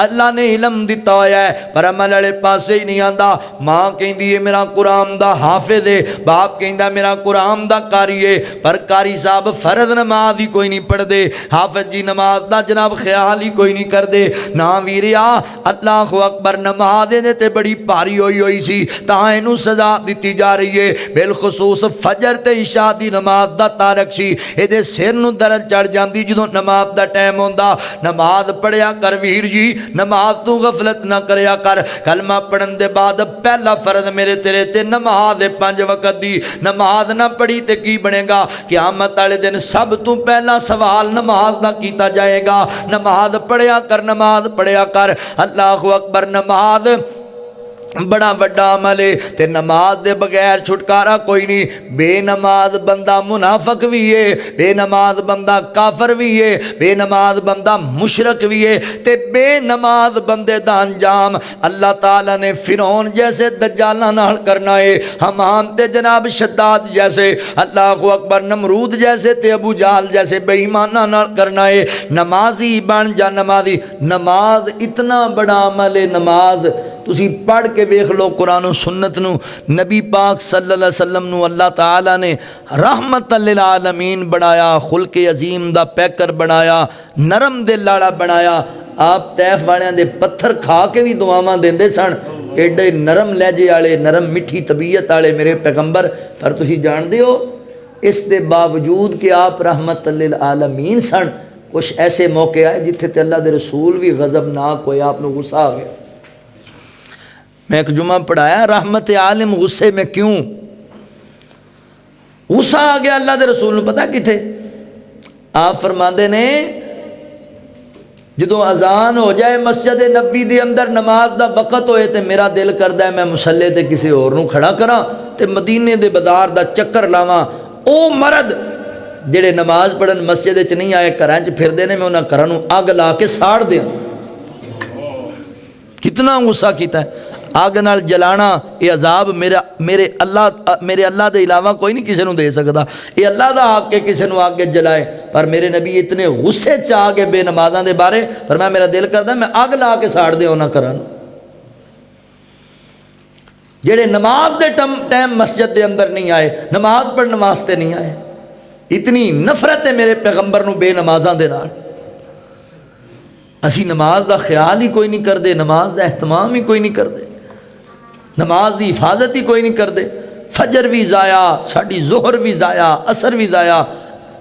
اللہ نے علم دیتا ہویا ہے پر عمل والے پاسے ہی نہیں آندا۔ ماں کہندی ہے میرا قرآن دا حافظ ہے، باپ کہندا میرا قرآن دا قاری ہے، پر قاری صاحب فرض نماز ہی کوئی نہیں پڑھ دے، حافظ جی نماز دا جناب خیال ہی کوئی نہیں کر دے۔ نا ویریا اللہ اکبر، نماز دے تے بڑی بھاری ہوئی سی تاں اینوں سزا دتی جا رہی ہے۔ بالخصوص فجر تے عشاء دی نماز دا تارک سی، اے دے سر نوں درد چڑھ جاندی جدوں نماز دا ٹائم ہوندا۔ نماز پڑھیا کر ویر جی، نماز تو غفلت نہ کریا کر۔ کلمہ پڑھن دے بعد پہلا فرض میرے تیرے تے نماز 5 وقت دی، نماز نہ پڑھی تے کی بنے گا؟ قیامت والے دن سب تو پہلا سوال نماز دا کیتا جائے گا۔ نماز پڑھیا کر، نماز پڑھیا کر۔ اللہ اکبر، نماز بڑا وڈا عمل ہے تے نماز دے بغیر چھٹکارا کوئی نہیں۔ بے نماز بندہ منافق بھی ہے، بے نماز بندہ کافر بھی ہے، بے نماز بندہ مشرک بھی ہے، تے بے نماز بندے دا انجام اللہ تعالیٰ نے فرعون جیسے دجالاں نال کرنا ہے، حمان تے جناب شداد جیسے، اللہ اکبر، نمرود جیسے تے ابو جہل جیسے بے ایماناں نال کرنا ہے۔ نمازی بن جا نمازی۔ نماز اتنا بڑا عمل ہے، نماز تسی پڑھ کے ویکھ لو قرآن و سنت نو، نبی پاک صلی اللہ علیہ وسلم نو اللہ تعالیٰ نے رحمت للعالمین بنایا، خلق عظیم دا پیکر بنایا، نرم دل لاڑا بنایا۔ آپ طیف والیاں دے پتھر کھا کے بھی دعاواں دیندے سن، ایڈے نرم لہجے والے، نرم میٹھی طبیعت والے میرے پیغمبر، پر تسی جاندے ہو اس دے باوجود کہ آپ رحمت للعالمین سن، کچھ ایسے موقع آئے جتھے تے اللہ دے رسول بھی غضبناک ہوئے، آپ نے غصہ آ گیا۔ میں ایک جمعہ پڑھایا، رحمت عالم غصے میں کیوں؟ غصہ آ گیا اللہ دے رسول نے، پتہ کتھے؟ آپ فرماندے نے جدوں اذان ہو جائے مسجد نبی دے اندر نماز دا وقت ہوئے تے میرا دل کردا ہے میں مصلے تے کسی اور نو کھڑا کراں تے مدینے دے بازار دا چکر لاواں۔ او مرد جڑے نماز پڑھن مسجد وچ نہیں آئے گھراں وچ پھردے نے، میں انہاں گھراں نو اگ لا کے ساڑ دیاں۔ کتنا غصہ کیتا ہے! آگ نال جلانا یہ عذاب میرے اللہ دے علاوہ کوئی نہیں کسی نو دے سکتا، یہ اللہ دا حق کے کسی نو آگ جلائے، پر میرے نبی اتنے غصے چاہ گئے بے نمازاں دے بارے، فرمایا میرا دل کردا میں آگ لا کے ساڑ دے انہاں گھراں نو جڑے نماز دے ٹائم مسجد دے اندر نہیں آئے، نماز پڑھن واسطے نہیں آئے۔ اتنی نفرت ہے میرے پیغمبر نو بے نمازاں دے نال۔ اسی نماز دا خیال ہی کوئی نہیں کردے، نماز دا اہتمام ہی کوئی نہیں کردے، نماز دی حفاظت ہی کوئی نہیں کردے۔ فجر بھی ضائع، ساڈی ظہر بھی ضائع، عصر بھی ضائع۔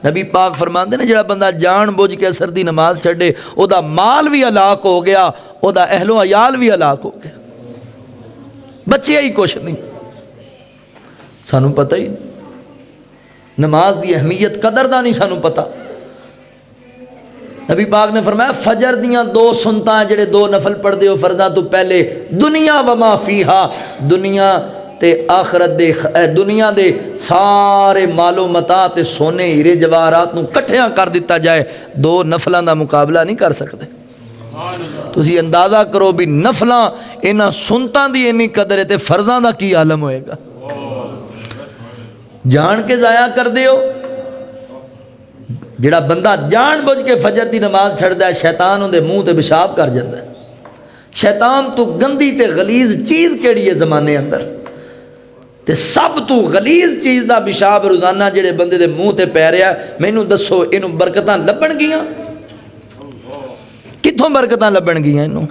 نبی پاک فرماندے نے جڑا بندہ جان بوجھ کے عصر دی نماز چھڈے، او دا مال بھی ہلاک ہو گیا، او دا اہل و عیال بھی ہلاک ہو گیا، بچے ہی کچھ نہیں۔ سانوں پتہ ہی نہیں، نماز دی اہمیت قدر دا نہیں سانوں پتہ۔ نبی پاک نے فرمایا فجر دیاں دو سنتاں جڑے دو نفل پڑھ دے ہو فرضاں تو پہلے، دنیا وما فیہا، دنیا تے آخرت دنیا دے سارے مال و متاع تے سونے ہیرے جواہرات نو کٹھیاں کر دیتا جائے، دو نفلاں دا مقابلہ نہیں کر سکتے۔ تسی اندازہ کرو بھی نفلاں انہاں سنتاں دی انی قدر ہے تے فرضاں دا کی عالم ہوئے گا؟ جان کے ضائع کر دیو۔ جڑا بندہ جان بوجھ کے فجر دی نماز چھڑدا ہے، شیطان اون دے منہ تے پیشاب کر جاندا ہے۔ شیطان تو گندی تے غلیظ چیز کیڑی ہے زمانے اندر؟ تے سب تو غلیظ چیز دا پیشاب روزانہ جڑے بندے دے منہ تے پی رہا ہے، مینوں دسو اینوں برکتاں لبن گیاں؟ کتھوں برکتاں لبن گیاں اینوں؟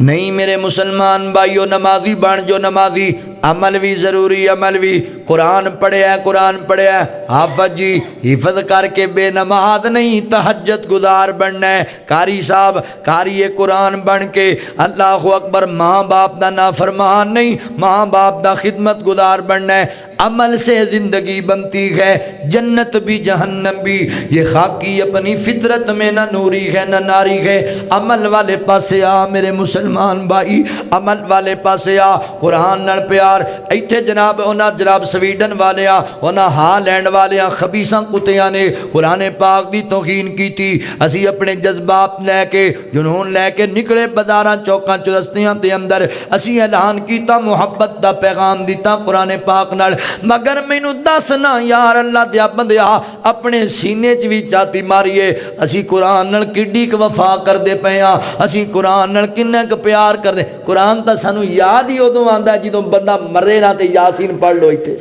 نہیں میرے مسلمان بھائیو، نمازی بن جو نمازی، عمل بھی ضروری، عمل بھی۔ قرآن پڑھیا ہے، قرآن پڑھیا ہے، حافظ جی حفظ کر کے بے نماز نہیں تہجد گزار بننا ہے۔ قاری صاحب قاری قرآن بن کے اللہ اکبر ماں باپ دا نافرمان نہیں، ماں باپ دا خدمت گزار بننا ہے۔ عمل سے زندگی بنتی ہے، جنت بھی جہنم بھی، یہ خاکی اپنی فطرت میں نہ نوری ہے نہ ناری ہے۔ عمل والے پاسے آ میرے مسلمان بھائی، عمل والے پاسے آ، قرآن نال پیار۔ ایتھے جناب انہاں جناب سویڈن والے آ، انہاں ہالینڈ والے آ، خبیثاں کتیاں نے قرآن پاک دی توہین کیتی۔ اسی اپنے جذبات لے کے جنون لے کے نکلے بازاراں چوکاں چوستیاں دے اندر، اسی اعلان کیتا محبت دا پیغام دیتا قرآن پاک نال، مگر مینوں دس نا یار اللہ دیا بندیا اپنے سینے چ بھی چاتی ماریے، اسی قرآن نال کڈی ک وفا کردے پئے ہاں، اسی قرآن نال کنا ک پیار کردے۔ قرآن تا سانو یاد ہی ادوں آندا ہے جدوں بندہ مرے نہ تے یاسین پڑھ لو ایتھے۔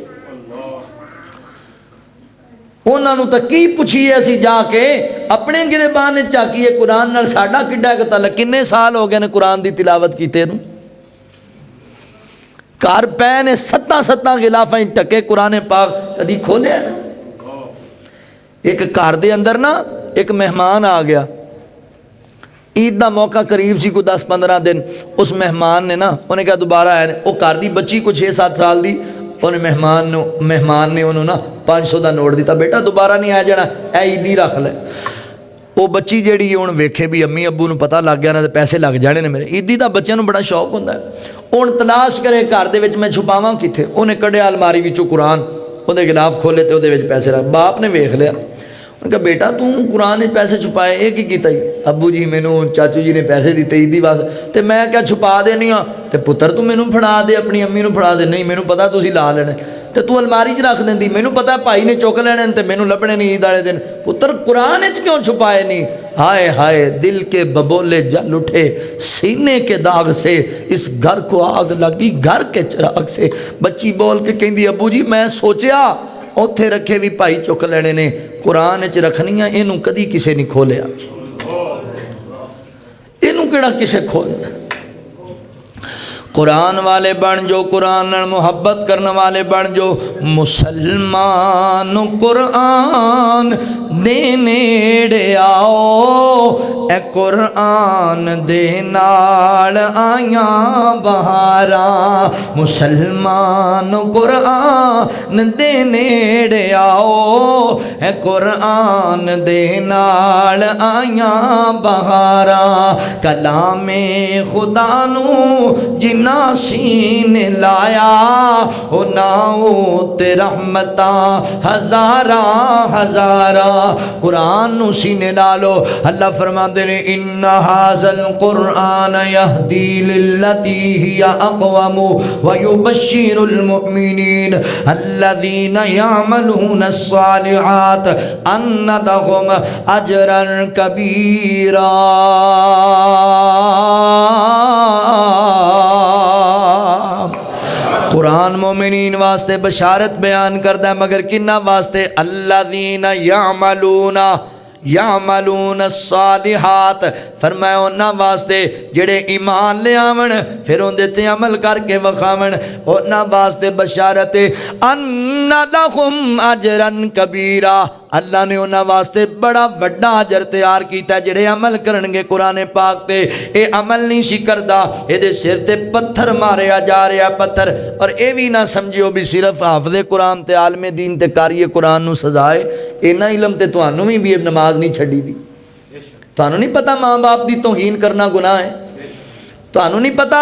انہاں نوں تے کی پوچھیے اسی جا کے اپنے گربان چاکیے قرآن نال ساڈا کڈا ک تعلق، کنے سال ہو گئے نے قرآن دی تلاوت کیتے نوں؟ گھر پے نے 7 غلافاں ٹکے قرآن پاک کدی کھولیا؟ ایک گھر دے اندر نا ایک مہمان آ گیا، عید دا موقع قریب سی، کو 10-15 دن۔ اس مہمان نے نا انہیں کہا دوبارہ آئے، وہ گھر دی بچی کو 6-7 سال دی، انہیں مہمان نے انہوں نا 500 دا نوٹ دیتا، بیٹا دوبارہ نہیں آ جانا، اے عیدی رکھ لے۔ وہ بچی جیڑی ہوں ویکھے بھی امی ابو نوں پتہ لگ گیا نا تے پیسے لگ جانے نے میرے ایڈی دا بچیاں نوں بڑا شوق ہوندا ہے ہن تلاش کرے گھر دے وچ میں چھپاواں کتھے انہیں کڈیا الماری وچوں قرآن وہ غلاف کھولے تے وہ پیسے رکھ باپ نے ویکھ لیا انہوں نے کہا بیٹا تو قرآن پیسے چھپائے یہ کی کیتا ہی ابو جی مینوں چاچو جی نے پیسے دیتے عیدی واسطے تے میں کیا چھپا دینی ہاں تے پتر تو مینوں پھڑا دے اپنی امی نوں پھڑا دے نہیں مینوں پتا تسی لا لینے تے تو الماری چ رکھ دیندی مینوں پتا بھائی نے چک لینے تے مینوں لبنے نہیں عید والے دن پتر قرآن وچ کیوں چھپائے نہیں ہائے ہائے دل کے ببولے جل اٹھے سینے کے داغ سے اس گھر کو آگ لگی گھر کے چراغ سے بچی بول کے کہندی ابو جی میں سوچیا اوتھے رکھے بھی بھائی چک لینے نے قرآن وچ رکھنیاں اینوں کدی کسے نہیں کھولیا اینوں کیڑا کسے کھولیا قرآن والے بن جو قرآن نال محبت کرنے والے بن جو مسلمان قرآن دے نیڑے آؤ اے قرآن دے نال آیاں بہاراں مسلمان قرآن دے نیڑے آؤ اے قرآن دے نال آیاں بہاراں کلام خدا نو جنہ سین لایا او ناؤ تے رحمتاں ہزاراں ہزاراں قرآن نو سینے لالو اللہ فرماندے نے ان ھذا القرآن یہدی للتی ہی اقوم ویبشر المؤمنین الذین یعملون الصالحات ان لهم اجرا کبیرا قرآن مومنین واسطے بشارت بیان کردا ہے مگر کنہ واسطے الذین یعملون الصالحات فرمایا انہاں واسطے جڑے ایمان لے آون پھر اون تے عمل کر کے وکھاون انہاں واسطے بشارت ان لہم اجرا کبیرا اللہ نے انہاں واسطے بڑا بڑا اجر تیار کیتا ہے جڑے عمل کرنگے قرآن پاک تے اے عمل نہیں سی کردا اے دے سر تے پتھر ماریا جا رہا پتھر اور اے بھی نہ سمجھو بھی صرف حافظ قرآن تے عالم دین تے قاری قرآن نو سزائے اینا علم تے تانوں بھی نماز نہیں چھڈی دی تانوں نہیں پتہ ماں باپ دی توہین کرنا گناہ ہے تانوں نہیں پتہ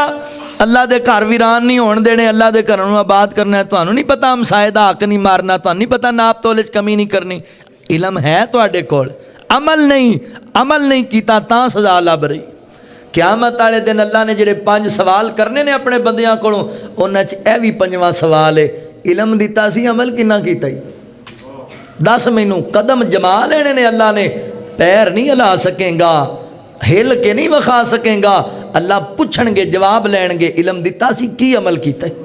اللہ دے گھر ویران نہیں ہون دینے اللہ دے گھر نوں آباد کرنا ہے تانوں نہیں پتہ ہمسائے دا حق نہیں مارنا تانوں نہیں پتہ ناپ تولے وچ کمی نہیں کرنی علم ہے تواڈے کول عمل نہیں کیتا تاں سزا لب رہی قیامت والے دن اللہ نے جڑے 5 سوال کرنے نے اپنے بندیاں کولوں انہاں وچ اے بھی 5واں سوال ہے علم دیتا سی عمل کنا کیتا ہی دس مینوں قدم جما لینے نے اللہ نے پیر نہیں ہلا سکیں گا ہل کے نہیں وکھا سکیں گا اللہ پوچھن گے جواب لین گے علم دیتا سی کی عمل کیتا ہے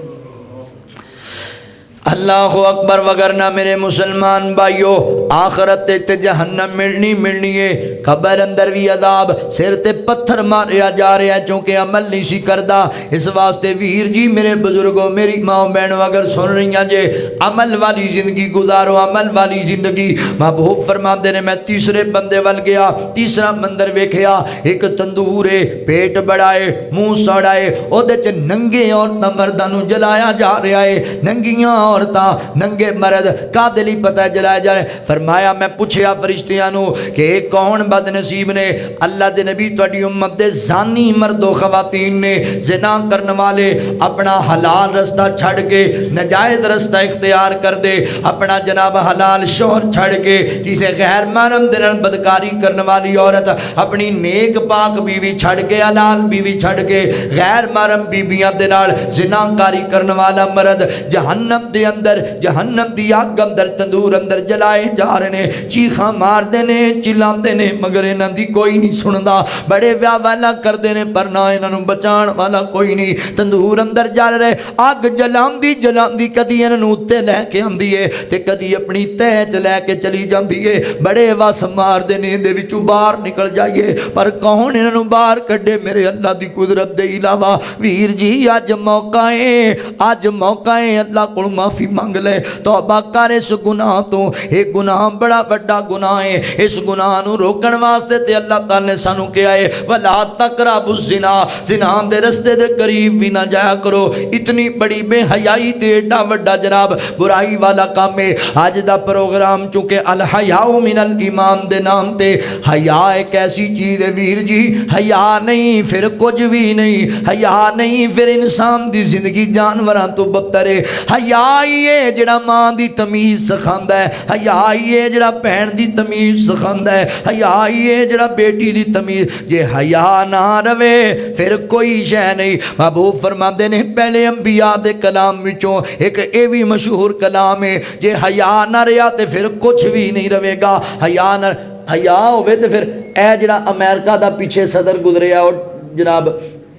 اللہ اکبر وگرنہ میرے مسلمان بھائیو آخرت تے جہنم ملنی ہے قبر اندر بھی عذاب سر تے پتھر ماریا جا رہا ہے چونکہ عمل نہیں سی کردا اس واسطے ویر جی میرے بزرگوں میری ماں بہنوں اگر سن رہی ہیں جے عمل والی زندگی گزارو عمل والی زندگی محبوب فرماندے نے میں تیسرے بندے ول گیا تیسرا مندر ویکھیا ایک تندور ہے پیٹ بڑا ہے منہ سڑا ہے او دے چ ننگے عورتاں مرداں نوں جلایا جا رہا ہے ننگیاں عورتاں ننگے مرد کا دلی پتہ جلائے جا رہے فرمایا میں پوچھیا فرشتیاں نو کہ ایک کون بد نصیب نے اللہ دے نبی تواڈی امت دے زانی مرد و خواتین نے زنا کرنے والے اپنا حلال رستہ چھڑ کے ناجائز رستہ اختیار کر دے اپنا جناب حلال شوہر چھڑ کے کسی غیر محرم دے نال بدکاری کرنے والی عورت اپنی نیک پاک بیوی چھڑ کے حلال بیوی چھڑ کے غیر محرم بیویاں دے نال زنا کاری کرنے والا مرد جہنم دے اندر جہنم دی آگ اندر تندور اندر جلائے جا رہے نے چیخاں مار دینے چلان دینے مگر انہاں دی کوئی نہیں سندا بڑے ویا والا کر دینے پر نہ انہاں بچان والا کوئی نہیں تندور اندر جل رہے آگ جلان دی کدی انہاں اتے لے کے آندی ہے تے کدی اپنی تہ چ لے کے چلی جاندی ہے بڑے وس مار دینے دے وچوں باہر نکل جائیے پر کون انہاں باہر کڈے میرے اللہ دی قدرت دے علاوہ ویر جی اج موقع ہے اللہ کو معافی مانگ لے توبہ کر اس گناہ تو ایک گناہ بڑا بڑا گناہ ہے. اس گناہ نو روکن واسطے تے اللہ تعالی نے سانو کہا ہے ولا تقربوا الزنا, زنا دے رستے دے قریب بھی نہ جایا کرو. اتنی بڑی بے حیائی تے ایڈا وڈا جناب برائی والا کام ہے. اج دا پروگرام چونکہ الحیاء من الایمان دے نام تے, حیا ایک ایسی چیز ہے ویر جی, حیا نہیں پھر کچھ بھی نہیں, حیا نہیں پھر انسان دی زندگی جانوراں تو بدتر ہے. حیا ہی ہے جڑا ماں دی تمیز سکھاندا ہے, حیا ہی ہے جڑا بہن دی تمیز سکھاندا ہے, حیا ہی ہے جڑا بیٹی دی تمیز. جے حیا نہ رہے پھر کوئی شے نہیں. محبوب فرماندے نے پہلے انبیاء دے کلام وچوں ایک اے وی مشہور کلام ہے, جے حیا نہ رہیا تے پھر کچھ بھی نہیں رہے گا. حیا نہ حیا ہوے تے پھر اے جڑا امریکہ دا پیچھے صدر گزریا اور جناب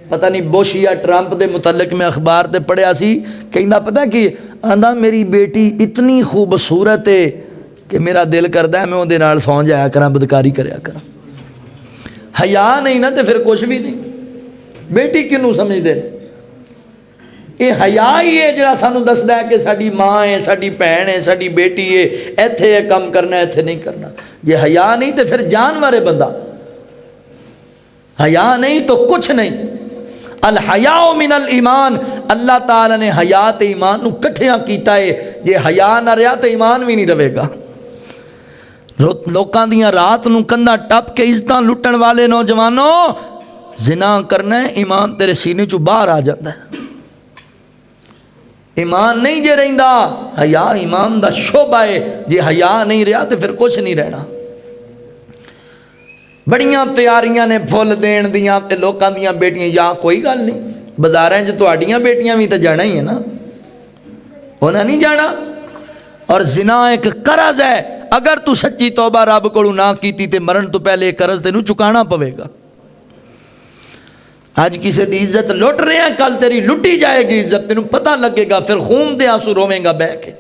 پتہ نہیں بش یا ٹرمپ دے متعلق میں اخبار تے پڑھیا سی, کہندا پتہ کی آندا میری بیٹی اتنی خوبصورت ہے کہ میرا دل کردا ہے میں اون دے نال سو جایا کراں, بدکاری کریا کراں. حیا نہیں نا تے پھر کچھ بھی نہیں. بیٹی کینوں سمجھدے یہ حیا ہی ہے جڑا سانو دسدا ہے کہ ساڈی ماں ہے, ساڈی بہن ہے, ساڈی بیٹی ہے, ایتھے یہ کام کرنا ایتھے نہیں کرنا. یہ حیا نہیں تے پھر جانور ہے بندہ. حیا نہیں تو کچھ نہیں. الحیاء من الایمان, اللہ تعالی نے حیات ایمان نو کٹھیاں کیتا ہے. یہ حیا نہ رہیا تو ایمان بھی نہیں رہے گا. لوکاں دیاں رات نو کندھاں ٹپ کے عزتاں لٹن والے نوجوانوں, زنا کرنا ہے ایمان تیرے سینے چوں باہر آ جاتا ہے. ایمان نہیں جے رہندا, حیا ایمان دا شعبہ ہے. جے حیا نہیں رہیا تو پھر کچھ نہیں رہنا. بڑیاں تیاریاں نے پھول دین دیاں تے لوکاں دیاں بیٹیاں, یا کوئی گل نہیں بازاراں وچ تہاڈیاں بیٹیاں بھی تے جانا ہی ہے نا, انہاں نہیں جانا. اور زنا ایک قرض ہے, اگر تو سچی توبہ رب کولوں نہ کیتی تے مرن تو پہلے قرض تینوں چکانا پوے گا. آج کسی دی عزت لٹ رہے ہیں, کل تیری لٹی جائے گی عزت, تینوں پتہ لگے گا, پھر خون دے آنسو رویں گا بہ کے.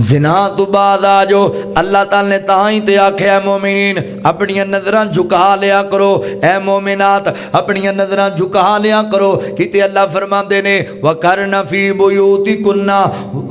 زنا تو بعد آ جو اللہ تعالی نے تاں تے آکھیا مومنین اپنی نظراں جھکا لیا کرو, اے مومنات اپنی نظراں جھکا لیا کرو. کیتے اللہ فرماندے نے وَقَرْنَ فِي بُيُوتِكُنَّ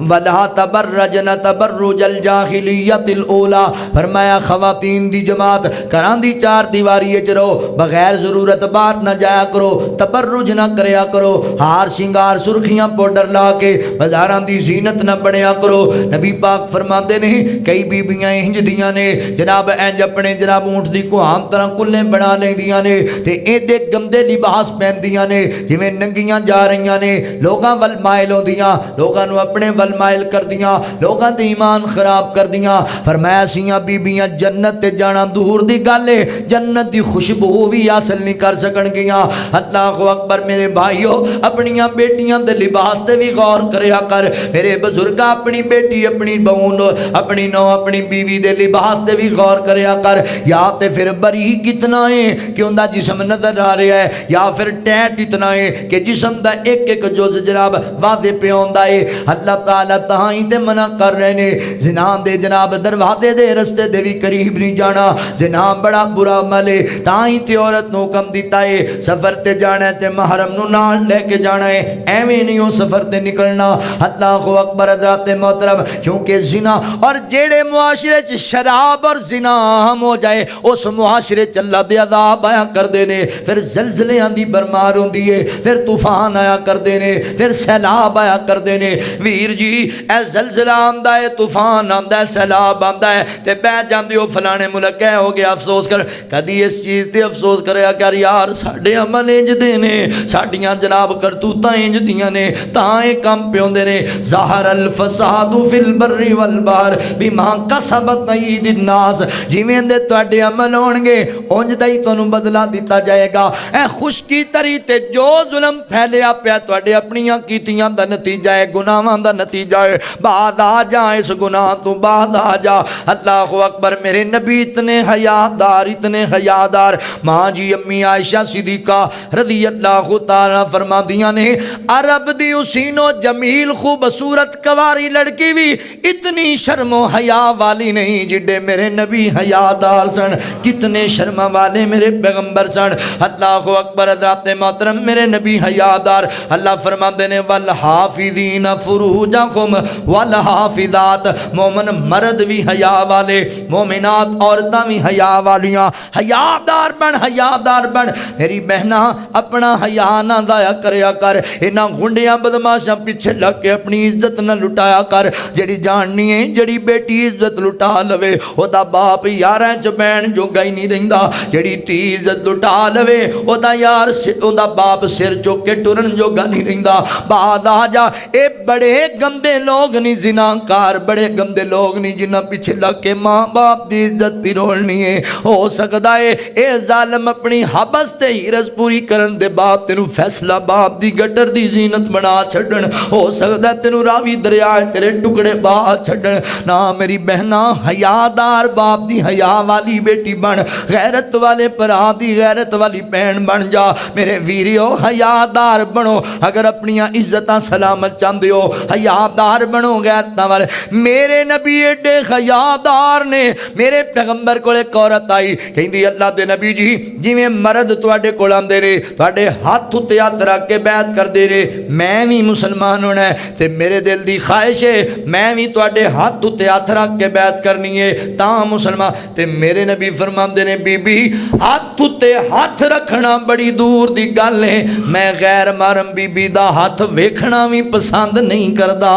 وَلَا تَبَرَّجْنَ تَبَرُّجَ الْجَاهِلِيَّةِ الْأُولَى, فرمایا خواتین دی جماعت گھراں دی چار دیواری وچ رہو, بغیر ضرورت باہر نہ جایا کرو, تبرج نہ کریا کرو, ہار سنگار سرخیاں پاؤڈر لا کے بازاراں دی زینت نہ بنیا کرو. نبی پاک فرماتے نہیں کئی بیبیاں انج دیاں نے جناب انج اپنے جناب اونٹ دی کوہام طرح کلے بنا لیندیاں نے تے ایڈے گندے لباس پہندیاں نے جویں ننگیاں جا رہیاں نے, لوگاں ول مائل ہوندیاں, لوگاں نو اپنے ول مائل کردیاں, لوگاں دے ایمان خراب کردیاں. فرمایا سیاں بیبیاں جنت تے جانا دور دی گل ہے, جنت دی خوشبو بھی حاصل نہیں کر سکن گیاں. اللہ اکبر میرے بھائیو, اپنیاں بیٹیاں دے لباس تے بھی غور کریا کر. میرے بزرگاں اپنی بیٹی اپنی بہن اپنی نو اپنی بیوی دے لباس دے بھی غور کریا کر. یا تے پھر بری کتنا ہے کہ ان دا جسم نظر آ رہا ہے, یا پھر ٹیٹ اتنا ہے کہ جسم دا ایک ایک جز جناب واضح پہ ہوندا ہے. اللہ تعالیٰ تہاں تے منع کر رہے نے زنا دے جناب دروازے دے رستے دے بھی قریب نہیں جانا. زنا بڑا برا عمل ہے, تاں تے عورت نو حکم دیتا ہے سفر تے جانا ہے تے محرم نو نال لے کے جانا ہے, ایویں نہیں ہو سفر تے نکلنا. اللہ اکبر حضرات محترم, کیونکہ زنا اور جیڑے معاشرے چ شراب اور زنا عام ہو جائے اس معاشرے چ اللہ دے عذاب آیا کر دینے, پھر زلزلیاں دی برمار ہوندی ہے, پھر طوفان آیا کر دینے, پھر سیلاب آیا کر دینے. ویر جی اے زلزلہ آندا ہے, طوفان آندا ہے, سیلاب آندا ہے تے بہ جاندے ہو فلانے ملک ہے ہو گیا, افسوس کر کدی اس چیز تے افسوس کریا کر یار ساڈے عمل انج دے نے, ساڈیاں جناب کرتوتاں انج دیاں نے, تاں اے کم پیوندے نے. ظاہر الفساد فی البر والبحر بما کسبت اید الناس, جویں دے تواڈے عمل ہون گے اونج دا ہی تانوں بدلہ دتا جائے گا. اے خشکی تری تے جو ظلم پھیلیا پیا تواڈے اپنیاں کیتیاں دا نتیجہ ہے, گناہاں دا نتیجہ ہے. بعد آ جا اس گناہ تو بعد آ جا. اللہ اکبر, میرے نبی اتنے حیادار اتنے حیادار. ماں جی امی عائشہ صدیقہ رضی اللہ تعالی فرما دیاں نے عرب دی حسین و جمیل خوبصورت کواری لڑکی بھی اتنی شرم و حیا والی نہیں جڈے میرے نبی حیادار سن. کتنے شرم والے میرے پیغمبر سن. اللہ اکبر. حضرات محترم میرے نبی حیادار. اللہ فرماندے نے والحافظین فروجہم والحافظات. مومن مرد بھی حیا والے, مومنات عورتاں بھی حیا والیاں. حیادار بن, حیادار بن. میری بہنا اپنا حیا نہ ضائع کریا کر. انہاں گنڈیاں بدماشاں پیچھے لگ کے اپنی عزت نہ لٹایا کر. جڑی جاننی ہے جڑی بیٹی عزت لٹا لوے او دا باپ یاراں چ بہن جوگا ہی نہیں رہندا. جڑی تی عزت لٹا لوے او دا یار او دا باپ سر چک کے ٹرن جوگا نہیں رہندا. بعد آ جا اے بڑے گندے لوگ نہیں زناکار, بڑے گندے لوگ نہیں جنہاں پیچھے لگ کے ماں باپ دی عزت پیرولنی ہے. ہو سکدا ہے اے ظالم اپنی حبس تے ہرس پوری کرن دے بعد تینوں فیصلہ باپ دی گٹر دی زینت بنا چھڈن. ہو سکدا ہے تینوں راوی دریا تیرے ٹکڑے با چھڈن. نہ میری بہنا حیادار باپ دی حیا والی بیٹی بن, غیرت والے پرا دی غیرت والی بہن بن جا. میرے ویریو حیادار بنو. اگر اپنی عزتاں سلامت چاہندے ہو حیادار بنو, غیرتاں والے. میرے نبی ایڈے حیادار نے. میرے پیغمبر کول ایک عورت آئی کہندی اللہ دے نبی جی جویں مرد تواڈے کول آندے نے تواڈے ہاتھ تے ہاتھ رکھ کے بیعت کردے نے, میں بھی مسلمان ہونا ہے تے میرے دل دی خواہش ہے میں بھی تواڈے ہاتھ تے ہاتھ رکھ کے بیعت کرنی ہے تاں مسلمان. تے میرے نبی فرماندے نے بی بی ہاتھ تے ہاتھ رکھنا بڑی دور دی گل ہے, میں غیر محرم بی بی دا ہاتھ ویکھنا بھی پسند نہیں کردا.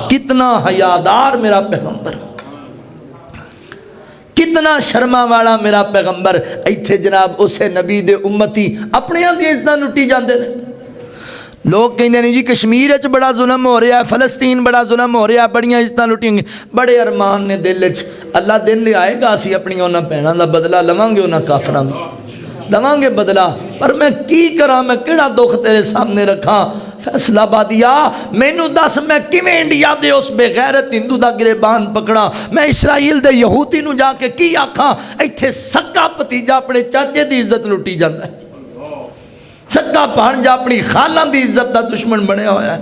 کتنا حیادار میرا پیغمبر, کتنا شرما والا میرا پیغمبر. ایتھے جناب اسے نبی دے امتی اپنے دی عزتاں لٹی جاندے نے. لوگ کہندے نے جی کشمیر وچ بڑا ظلم ہو رہا ہے, فلسطین بڑا ظلم ہو رہا ہے, بڑیاں عزتاں لٹیں گے. بڑے ارمان نے دل وچ. اللہ دن لے آئے گا اسی اپنی انہاں بہناں دا بدلہ لواں گے, انہاں کافراں دا لواں گے بدلہ. پر میں کی کراں, میں کیڑا دکھ تیرے سامنے رکھاں. فیصلہ بادیا مینوں دس میں کیویں انڈیا دے اس بے غیرت ہندو دا گریبان پکڑا, میں اسرائیل دے یہودی نو جا کے کی آکھاں. ایتھے سکا بھتیجا اپنے چاچے دی عزت لٹی جاندا ہے, سکا بھانجا اپنی خالہ دی عزت دا دشمن بنیا ہوا ہے.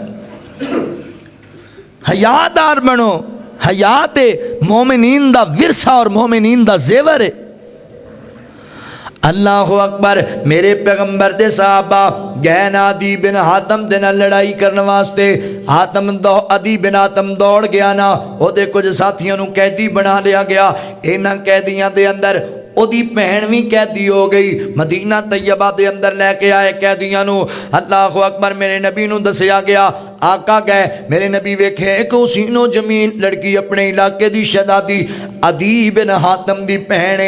حیادار بنو. حیا تے مومنین دا ورثہ اور مومنین دا زیور ہے. اللہ اکبر. میرے پیغمبر دے صحابہ گئے نا عدی بن حاتم دے نال لڑائی کرنے واسطے. عدی بن حاتم دوڑ گیا نا, او دے کچھ ساتھیوں نو قیدی بنا لیا گیا. انہاں قیدیاں دے اندر او دی بہن بھی قیدی ہو گئی. مدینہ طیبہ دے اندر لے کے آئے قیدیاں نو. اللہ اکبر. میرے نبی نو دسیا گیا, آقا گئے میرے نبی ویکھے ایک حسین و جمیل لڑکی اپنے علاقے دی شہزادی عدی بن حاتم دی بہن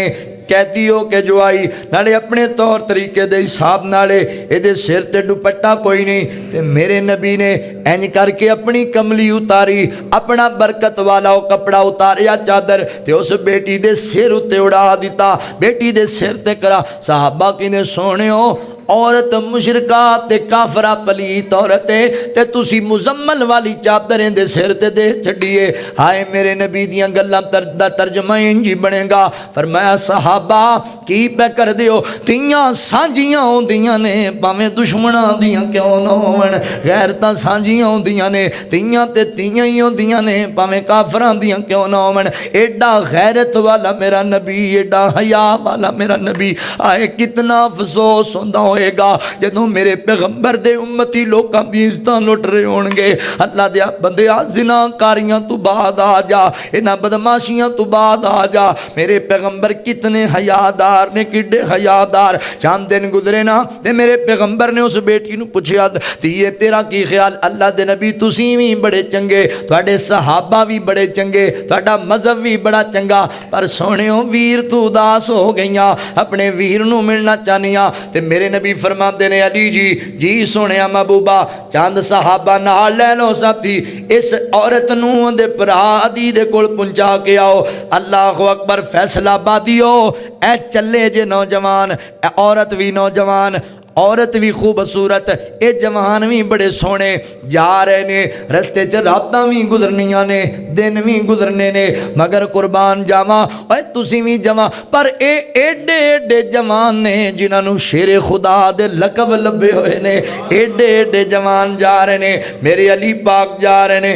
قیدی ہو کے جو آئی, نالے اپنے طور طریقے دے حساب نالے ایدے سر تے دوپٹہ کوئی نہیں. تے میرے نبی نے انج کر کے اپنی کملی اتاری, اپنا برکت والا او کپڑا اتاریا چادر تے اس بیٹی دے سر اتے اڑا دیتا, بیٹی دے سر تے کرا. صحابہ کہندے سونےو عورت مشرکہ تے کافرہ پلیت عورت تے تسی مزمل والی چادریں دے سر تے دے چھڑیے. ہائے میرے نبی دیاں گلاں دا ترجمہ انجی بنے گا. فرمایا صحابہ کی پہ کر دیو, تیاں سانجیاں ہوندیاں نے پاویں دشمناں دیاں کیوں نہ ہون, غیرتاں سانجیاں ہوندیاں نے تیاں تے تیاں ہی ہوندیاں نے پاویں کافراں دیاں کیوں نہ ہون. ایڈا غیرت والا میرا نبی, ایڈا حیا والا میرا نبی. آئے کتنا افسوس ہوندا ہوئے گا جدوں میرے پیغمبر دے امتی لوکاں دی عزتاں لٹ رہے ہون گے. اللہ دیا بندیا زنا کاریاں تو بعد آ جا, انہاں بدماشیاں تو بعد آ جا. میرے پیغمبر کتنے حیادار نے, کڈے حیادار. چند دن گزرے نا تے میرے پیغمبر نے اس بیٹی نو پوچھیا تیے تیرا کی خیال. اللہ دے نبی تسی بھی بڑے چنگے, تواڈے صحابہ بھی بڑے چنگے, تواڈا مذہب بھی بڑا چنگا, پر سونےو ویر تو اداس ہو گئیاں, اپنے ویر نو ملنا چاہنیاں. تے میرے نبی فرماندے نے علی جی سونیا محبوبہ چاند صحابہ نال لے لو ساتھی, اس عورت نو دے پرا عدی دے کول پہنچا کے آؤ. اللہ اکبر. فیصلہ بادیو اے چلے جے نوجوان, اے عورت بھی نوجوان, عورت بھی خوبصورت, اے جوان بھی بڑے سونے جا رہے نے. رستے چ راتاں بھی گزرنیاں نے, دن بھی گزرنے نے, مگر قربان جاواں اے تسی بھی جواں, پر اے ایڈے ایڈے جوان نے جنہاں نو شیر خدا دے لقب لبے ہوئے نے. ایڈے ایڈے جوان جا رہے نے, میرے علی پاک جا رہے نے.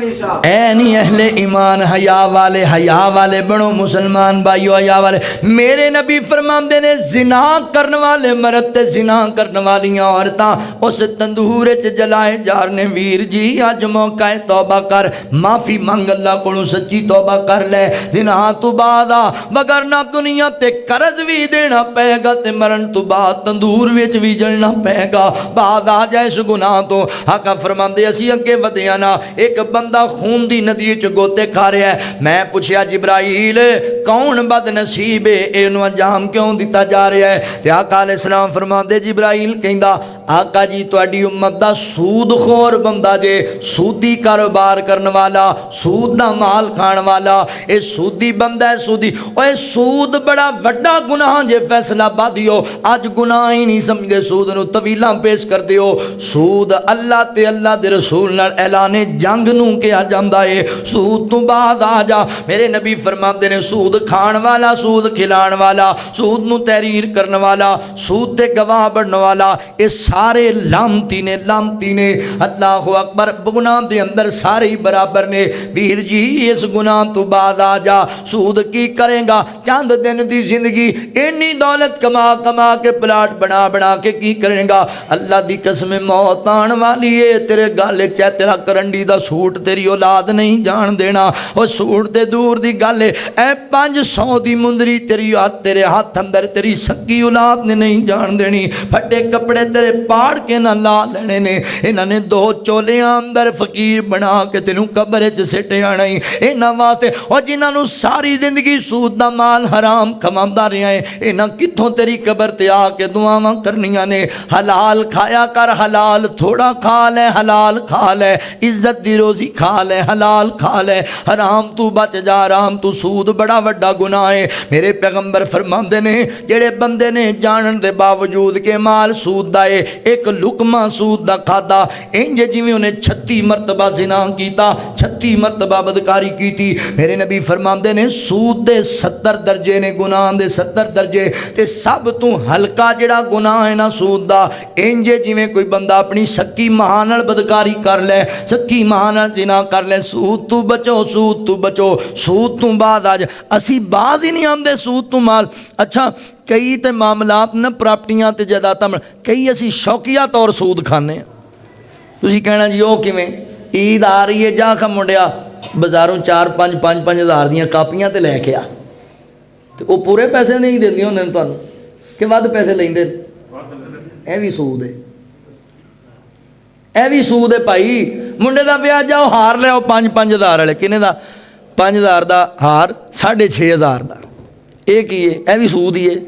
مدنی صاحب اے نہیں اہل ایمان حیا والے بنو مسلمان بھائیو حیا والے میرے نبی فرماندے نے زنا کرن والے مرد تے زنا کرن والیاں عورتاں اس تندور وچ جلائے جارنے ویر جی اج موقع ہے توبہ کر معافی منگ اللہ کولوں سچی توبہ کر لے زنا تو بعد وگرنہ دنیا تے قرض بھی دینا پے گا تے مرن تو بعد تندور وچ بھی جلنا پے گا بعد آ جائے اس گناہ تو آقا فرماندے اسی اگے ودیاں نا ایک بندہ خون دی ندی وچ گوتے کھا رہا ہے میں پوچھیا جبرائیل کون بد نصیب ہے اینو انجام کیوں دیتا جا رہا ہے تے آقا علیہ السلام فرماندے جبرائیل کہندا آقا جی تواڈی امت دا سود خور بندہ جے سودی کاروبار کرن والا سود دا مال کھان والا اے سودی بندہ ہے سودی اوے سود بڑا وڈا گناہ جے فیصلہ بادیو اج گناہ ہی نہیں سمجھے سود نو طویلاں پیش کر دیو سود اللہ تے اللہ دے رسول نال اعلان جنگ نو کیا جاندا ہے سود تو بعد آ جا میرے نبی فرماندے نے سود کھان والا سود کھلان والا سود نو تحریر کرن والا سود تے گواہ بنن والا اے سارے لامتی نے اللہ اکبر گناہ دے اندر سارے ہی برابر نے ویر جی اس گناہ تو بعد آ جا سود کی کریں گا چند دن دی زندگی اینی دولت کما کے پلاٹ بنا کے کی کریں گا اللہ دی قسم موت آن والی ہے تیرے گالے چاہے تیرا کرنڈی دا سوٹ تیری اولاد نہیں جان دینا وہ سوٹ تے دور دی گالے اے 500 دی مندری تیرے ہاتھ اندر تیری سکی اولاد نے نہیں جان دینی پھٹے کپڑے تیرے پاڑ کے نہ لا لینے نے انہاں نے 2 چولیاں اندر فقیر بنا کے تینوں قبر چ سٹے آنا ہی انہاں واسطے او جنہاں نو ساری زندگی سود دا مال حرام کماندا رہیا ہے انہاں کتھوں تیری قبر تے آ کے دعاواں کرنیاں نے حلال کھایا کر حلال تھوڑا کھا لے حلال کھا لے عزت دی روزی کھا لے حلال کھا لے حرام تو بچ جا حرام تو سود بڑا وڈا گناہ ہے میرے پیغمبر فرماندے نے جڑے بندے نے جانن دے باوجود کہ مال سود دا ہے ایک لقمہ سود دا کھادا انج جویں انہیں 36 مرتبہ زنا کیتا 36 مرتبہ بدکاری کیتی میرے نبی فرماندے نے سود دے 70 درجے نے گناہ دے 70 درجے تے سب تو ہلکا جڑا گناہ ہے نا سود دا انج جویں کوئی بندہ اپنی سکی ماں نال بدکاری کر لے سکی ماں نال زنا کر لے سود تو بچو سود تو بعد آج اسی بعد ہی نہیں آندے سود تو مال اچھا کئی تے معاملات نہ پراپرٹیاں تے جائیداداں کئی اسی شوقیہ طور سود کھانے تسی کہنا جی او کیویں عید آ رہی ہے جا کھا منڈیا بازاروں 4-5 ہزار دیاں کاپیاں تے لے کے آ تے او پورے پیسے نہیں دیندی ہوندے نے تانوں کہ ود پیسے لیندے اے وی سود ہے اے بھی سود ہے بھائی منڈے دا بیاہ جاؤ ہار لے آؤ 5 ہزار والے کنے دا 5 ہزار دا ہار 6.5 ہزار دا اے کی ہے اے بھی سود ہی ہے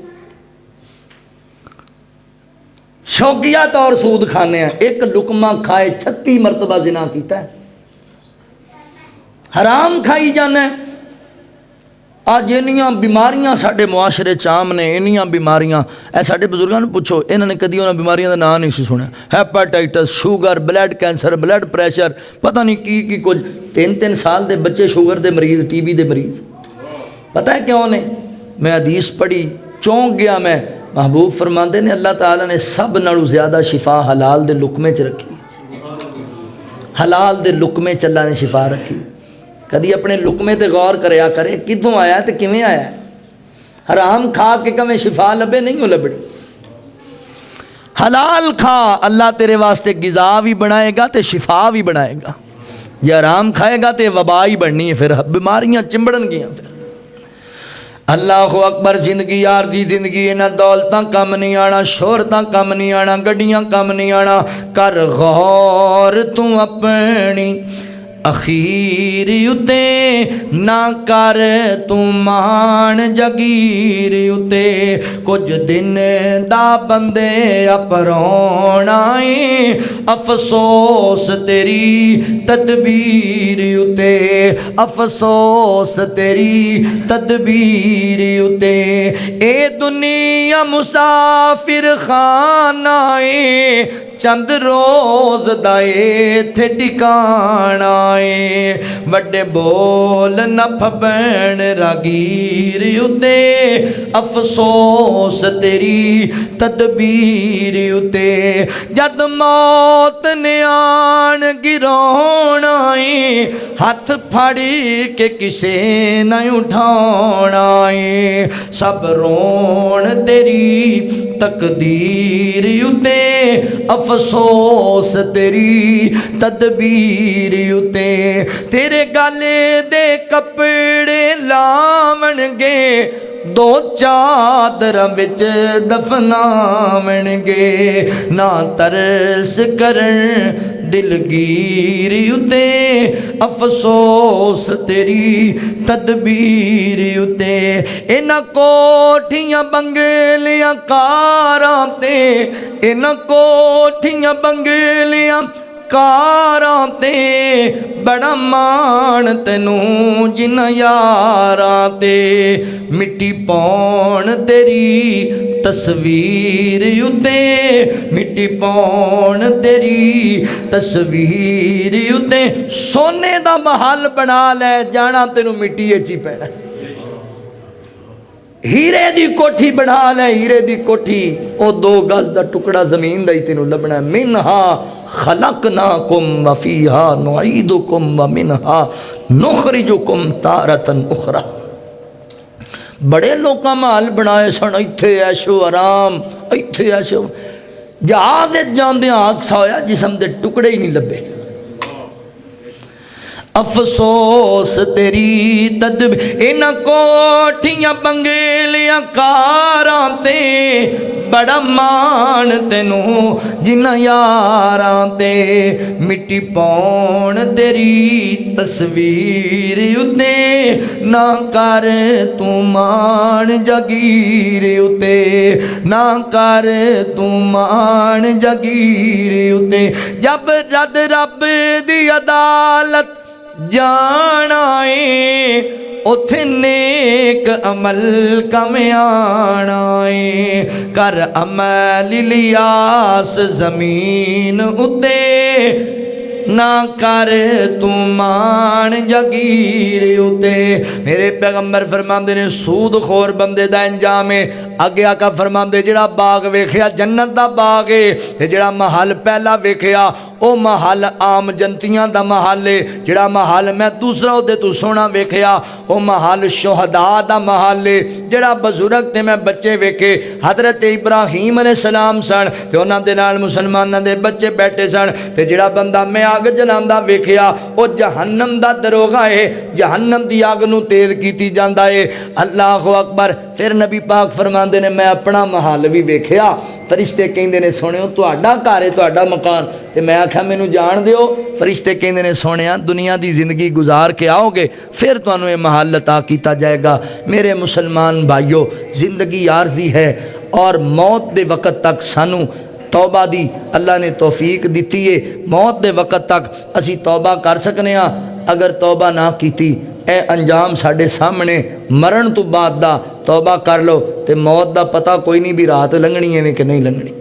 شوقیہ طور سود کھانے ہیں ایک لقمہ کھائے 36 مرتبہ زنا کیتا ہے حرام کھائی جانا ہے آج انیاں بیماریاں ساڑھے معاشرے چام نے انیاں بیماریاں اے ساڑھے بزرگاں نے پوچھو انہوں نے کدی انہاں بیماریاں دا نام نہیں سی سنے hepatitis sugar blood cancer blood pressure پتہ نہیں کی کچھ 3 سال دے بچے شوگر دے مریض ٹی بی دے مریض پتہ ہے کیوں نے میں حدیث پڑھی چونک گیا میں محبوب فرماندے نے اللہ تعالیٰ نے سب نالوں زیادہ شفا حلال دے لقمے چ رکھی حلال دے لقمے چ اللہ نے شفا رکھی کدی اپنے لقمے تے غور کریا کرے کتوں آیا تے کیویں آیا حرام کھا کے کمیں شفا لبے نہیں ہو لبڑی حلال کھا اللہ تیرے واسطے غذا بھی بنائے گا تے شفا بھی بنائے گا جے حرام کھائے گا تے وبا ہی بننی ہے پھر بیماریاں چمبڑن گیاں پھر اللہ اکبر زندگی عارضی زندگی انہاں دولتاں کم نہیں آنا شہرتاں کم نہیں آنا گڈیاں کم نہیں آنا کر غور تو اپنی اخیر اتے نہ کر تو مان جگیر اتے کچھ دن دا بندے اپرون آئے افسوس تیری تدبیر اتے افسوس تیری تدبیر اتے اے دنیا مسافر خانہ اے چند روز دائے تھے ٹکانا وڈے بول نہ پھبین راگیر اتے افسوس تیری تدبیر اتے جد موت نے آن گرون آئے ہاتھ پھڑی کے کسے نہ اٹھانا ہے سب رون تیری تقدیر اتے افسوس تیری تدبیر اتے تیرے گالے دے کپڑے لاون گے دو چادر وچ دفناون گے نہ ترس کرن دلگیر اتے افسوس تیری تدبیر اتے انہاں کوٹھیاں بنگلیاں کاراں تے انہاں کوٹھیاں بنگلیاں کاراں تے بڑا مان تینوں جنہاں یاراں تے مٹی پاؤن تیری تصویر اتے مٹی پاؤن تیری تصویر اتے سونے دا محل بنا لے جانا تینوں مٹی اچھی پینا ہیرے دی کوٹھی بنا لے ہیرے دی کوٹھی او 2 گز دا ٹکڑا زمین دا ہی تینوں لبنا ہے منہا خلقناکم وفیہا نعیدکم ومنہا نخرجکم تارتن اخرى بڑے لوکاں محل بنائے سن ایتھے عیش و آرام ایتھے عیش و جہاز جاندے حادثہ ہویا جسم دے ٹکڑے ہی نہیں لبے افسوس تیری تدبیر انہاں کوٹھیاں بنگلیاں کاراں تے بڑا مان تینوں جنہاں یاراں تے مٹی پاؤن تیری تصویر اتے نہ کر تو مان جگیر اتے نہ کر تو مان جگیر اتے جب جد رب دی عدالت جانا ہے اتھے نیک عمل کمیانا ہے کر عمل لیاس زمین اتے نہ کر تو مان جگیر اتے میرے پیغمبر فرماندے نے سود خور بندے دا انجام ہے اگے آقا فرماندے جڑا باغ ویکھیا جنت دا باغ ہے تے جڑا محل پہلا ویکھیا او محل عام جنتیاں دا محل ہے جڑا محل میں دوسرا دے تو سونا ویکھیا او محل شہداء دا محل ہے جڑا بزرگ تے میں بچے ویکھے حضرت ابراہیم علیہ السلام سن تے انہاں دے نال مسلماناں دے بچے بیٹھے سن تے جڑا بندہ میں آگ جلاندا ویکھیا او جہنم دا دروغہ ہے جہنم دی آگ نو تیز کیتی جاندا ہے اللہ اکبر پھر نبی پاک فرماندے نے میں اپنا محل بھی ویکھیا فرشتے کہندے نے سونیو تہاڈا گھر ہے تہاڈا مکان تے میں آکھیا مینوں جان دیو فرشتے کہندے نے سونیا دنیا دی زندگی گزار کے آؤ گے پھر تانوں یہ محل عطا کیتا جائے گا میرے مسلمان بھائیو زندگی عارضی ہے اور موت دے وقت تک سانو توبہ دی اللہ نے توفیق دیتی ہے موت دے وقت تک اسی توبہ کر سکنے ہاں اگر توبہ نہ کیتی اے انجام ساڑھے سامنے مرن تو بعد دا توبہ کر لو تے موت دا پتہ کوئی نہیں بھی رات لنگنی ہے کہ نہیں لنگنی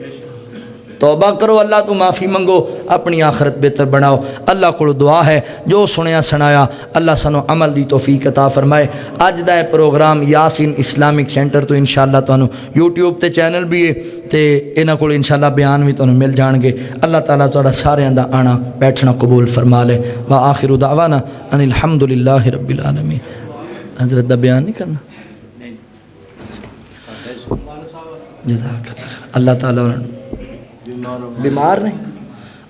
توبہ کرو اللہ تو معافی منگو اپنی آخرت بہتر بناؤ اللہ کو دعا ہے جو سنیا سنایا اللہ سنو عمل دی توفیق عطا فرمائے اج دا پروگرام یاسین اسلامک سینٹر تو انشاءاللہ تانوں یوٹیوب تے چینل بھی ہے تے انہاں کول انشاءاللہ بیان بھی تانوں مل جان گے اللہ تعالیٰ تہاڈا ساریاں دا آنا بیٹھنا قبول فرما لے وآخر دعوانا ان الحمدللہ رب العالمین حضرت دا بیان نہیں کرنا جزاک اللہ تعالیٰ بیمار نہیں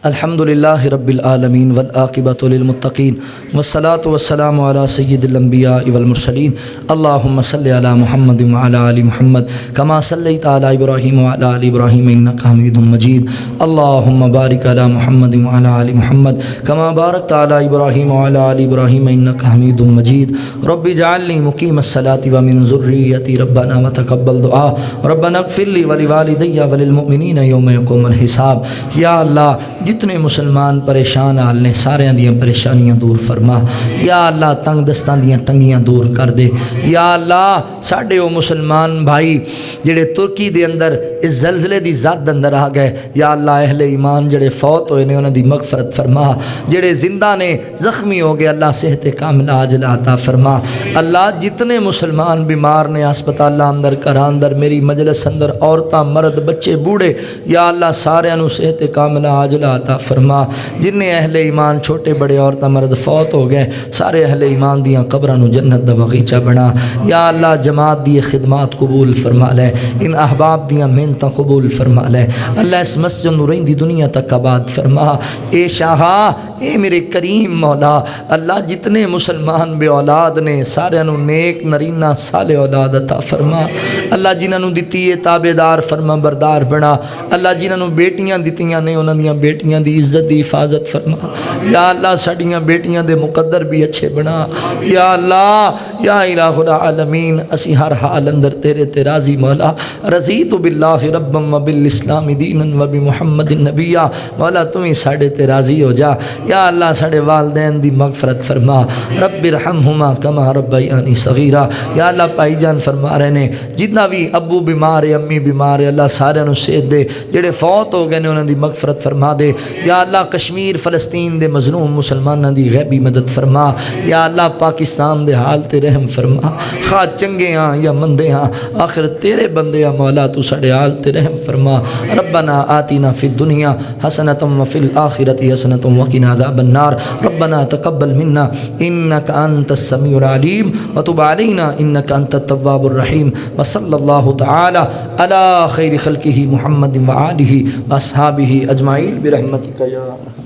الحمدللہ رب العالمین والعاقبۃ للمتقین والصلاة والسلام علی سید الانبیاء والمرسلین اللہم صلی علی محمد وعلی آل محمد کما صلیت علی ابراہیم وعلی آل ابراہیم انک حمید مجید اللہم بارک علی محمد وعلی آل محمد کما بارکت علی ابراہیم وعلی آل ابراہیم انک حمید مجید رب اجعلنی مقیم الصلاۃ ومن ذریتی ربنا وتقبل دعا ربنا اغفر لی ولوالدی وللمؤمنین یوم یقوم الحساب یا اللہ جتنے مسلمان پریشان حال نے سارے دیاں پریشانیاں دور فرما یا اللہ تنگ دستان دیاں تنگیاں دور کر دے یا اللہ ساڑھے وہ مسلمان بھائی جڑے ترکی دے اندر اس زلزلے دی ذات اندر آ گئے یا اللہ اہل ایمان جڑے فوت ہوئے نے انہوں دی مغفرت فرما جڑے زندہ نے زخمی ہو گئے اللہ صحت کاملہ عاجلہ عطا فرما اللہ جتنے مسلمان بیمار نے ہسپتال اندر گھراں اندر میری مجلس اندر عورتاں مرد بچے بوڑھے یا اللہ سارے انہوں صحت کاملہ عاجلہ عطا فرما جنہیں اہل ایمان چھوٹے بڑے عورتیں مرد فوت ہو گئے سارے اہل ایمان دیاں قبراں نو جنت دا باغیچہ بنا یا اللہ جماعت دی خدمات قبول فرما لے ان احباب دیاں محنتاں قبول فرما لے اللہ اس مسجد نو رہندی دنیا تک آباد فرما اے شاہا اے میرے کریم مولا اللہ جتنے مسلمان بے اولاد نے سارے نو نیک نرینہ صالح اولاد عطا فرما اللہ جنہاں نو دتی ہے تابعدار فرما بردار بنا اللہ جنہاں نو بیٹیاں دتیاں نے انہاں دیاں بیٹیاں دی عزت دی حفاظت فرما یا اللہ ساڈیاں بیٹیاں دے مقدر بھی اچھے بنا یا اللہ یا الہ العالمین اسی ہر حال اندر تیرے تے راضی مولا رضیت باللہ ربا و بالاسلام دینا و بمحمد نبیا مولا تمہیں ساڑے تے راضی ہو جا یا اللہ ساڑے والدین دی مغفرت فرما رب ارحمہما کما ربیانی صغیرہ یا اللہ پائی جان فرما رہے نے جتنا بھی ابو بیمار ہے امی بیمار ہے اللہ سارے نو صحت دے جڑے فوت ہو گئے نے انہاں دی مغفرت فرما دے یا اللہ کشمیر فلسطین دے مظلوم مسلماناں دی غیبی مدد فرما یا اللہ پاکستان دے حال تے رحم فرما خواہ چنگے ہاں یا مندے ہاں آخر تیرے بندے ہاں مولا تو ساڑے حال تے رحم فرما ربنا آتنا فی الدنیا حسنۃ وفی الآخرۃ حسنۃ وقنا عذاب النار ربنا تقبل منا انک انت السمیع العلیم وتب علینا انک انت التواب الرحیم وصلی اللہ تعالی علی خیر خلقہ محمد وآلہ واصحابہ اجمعین برحمتک یا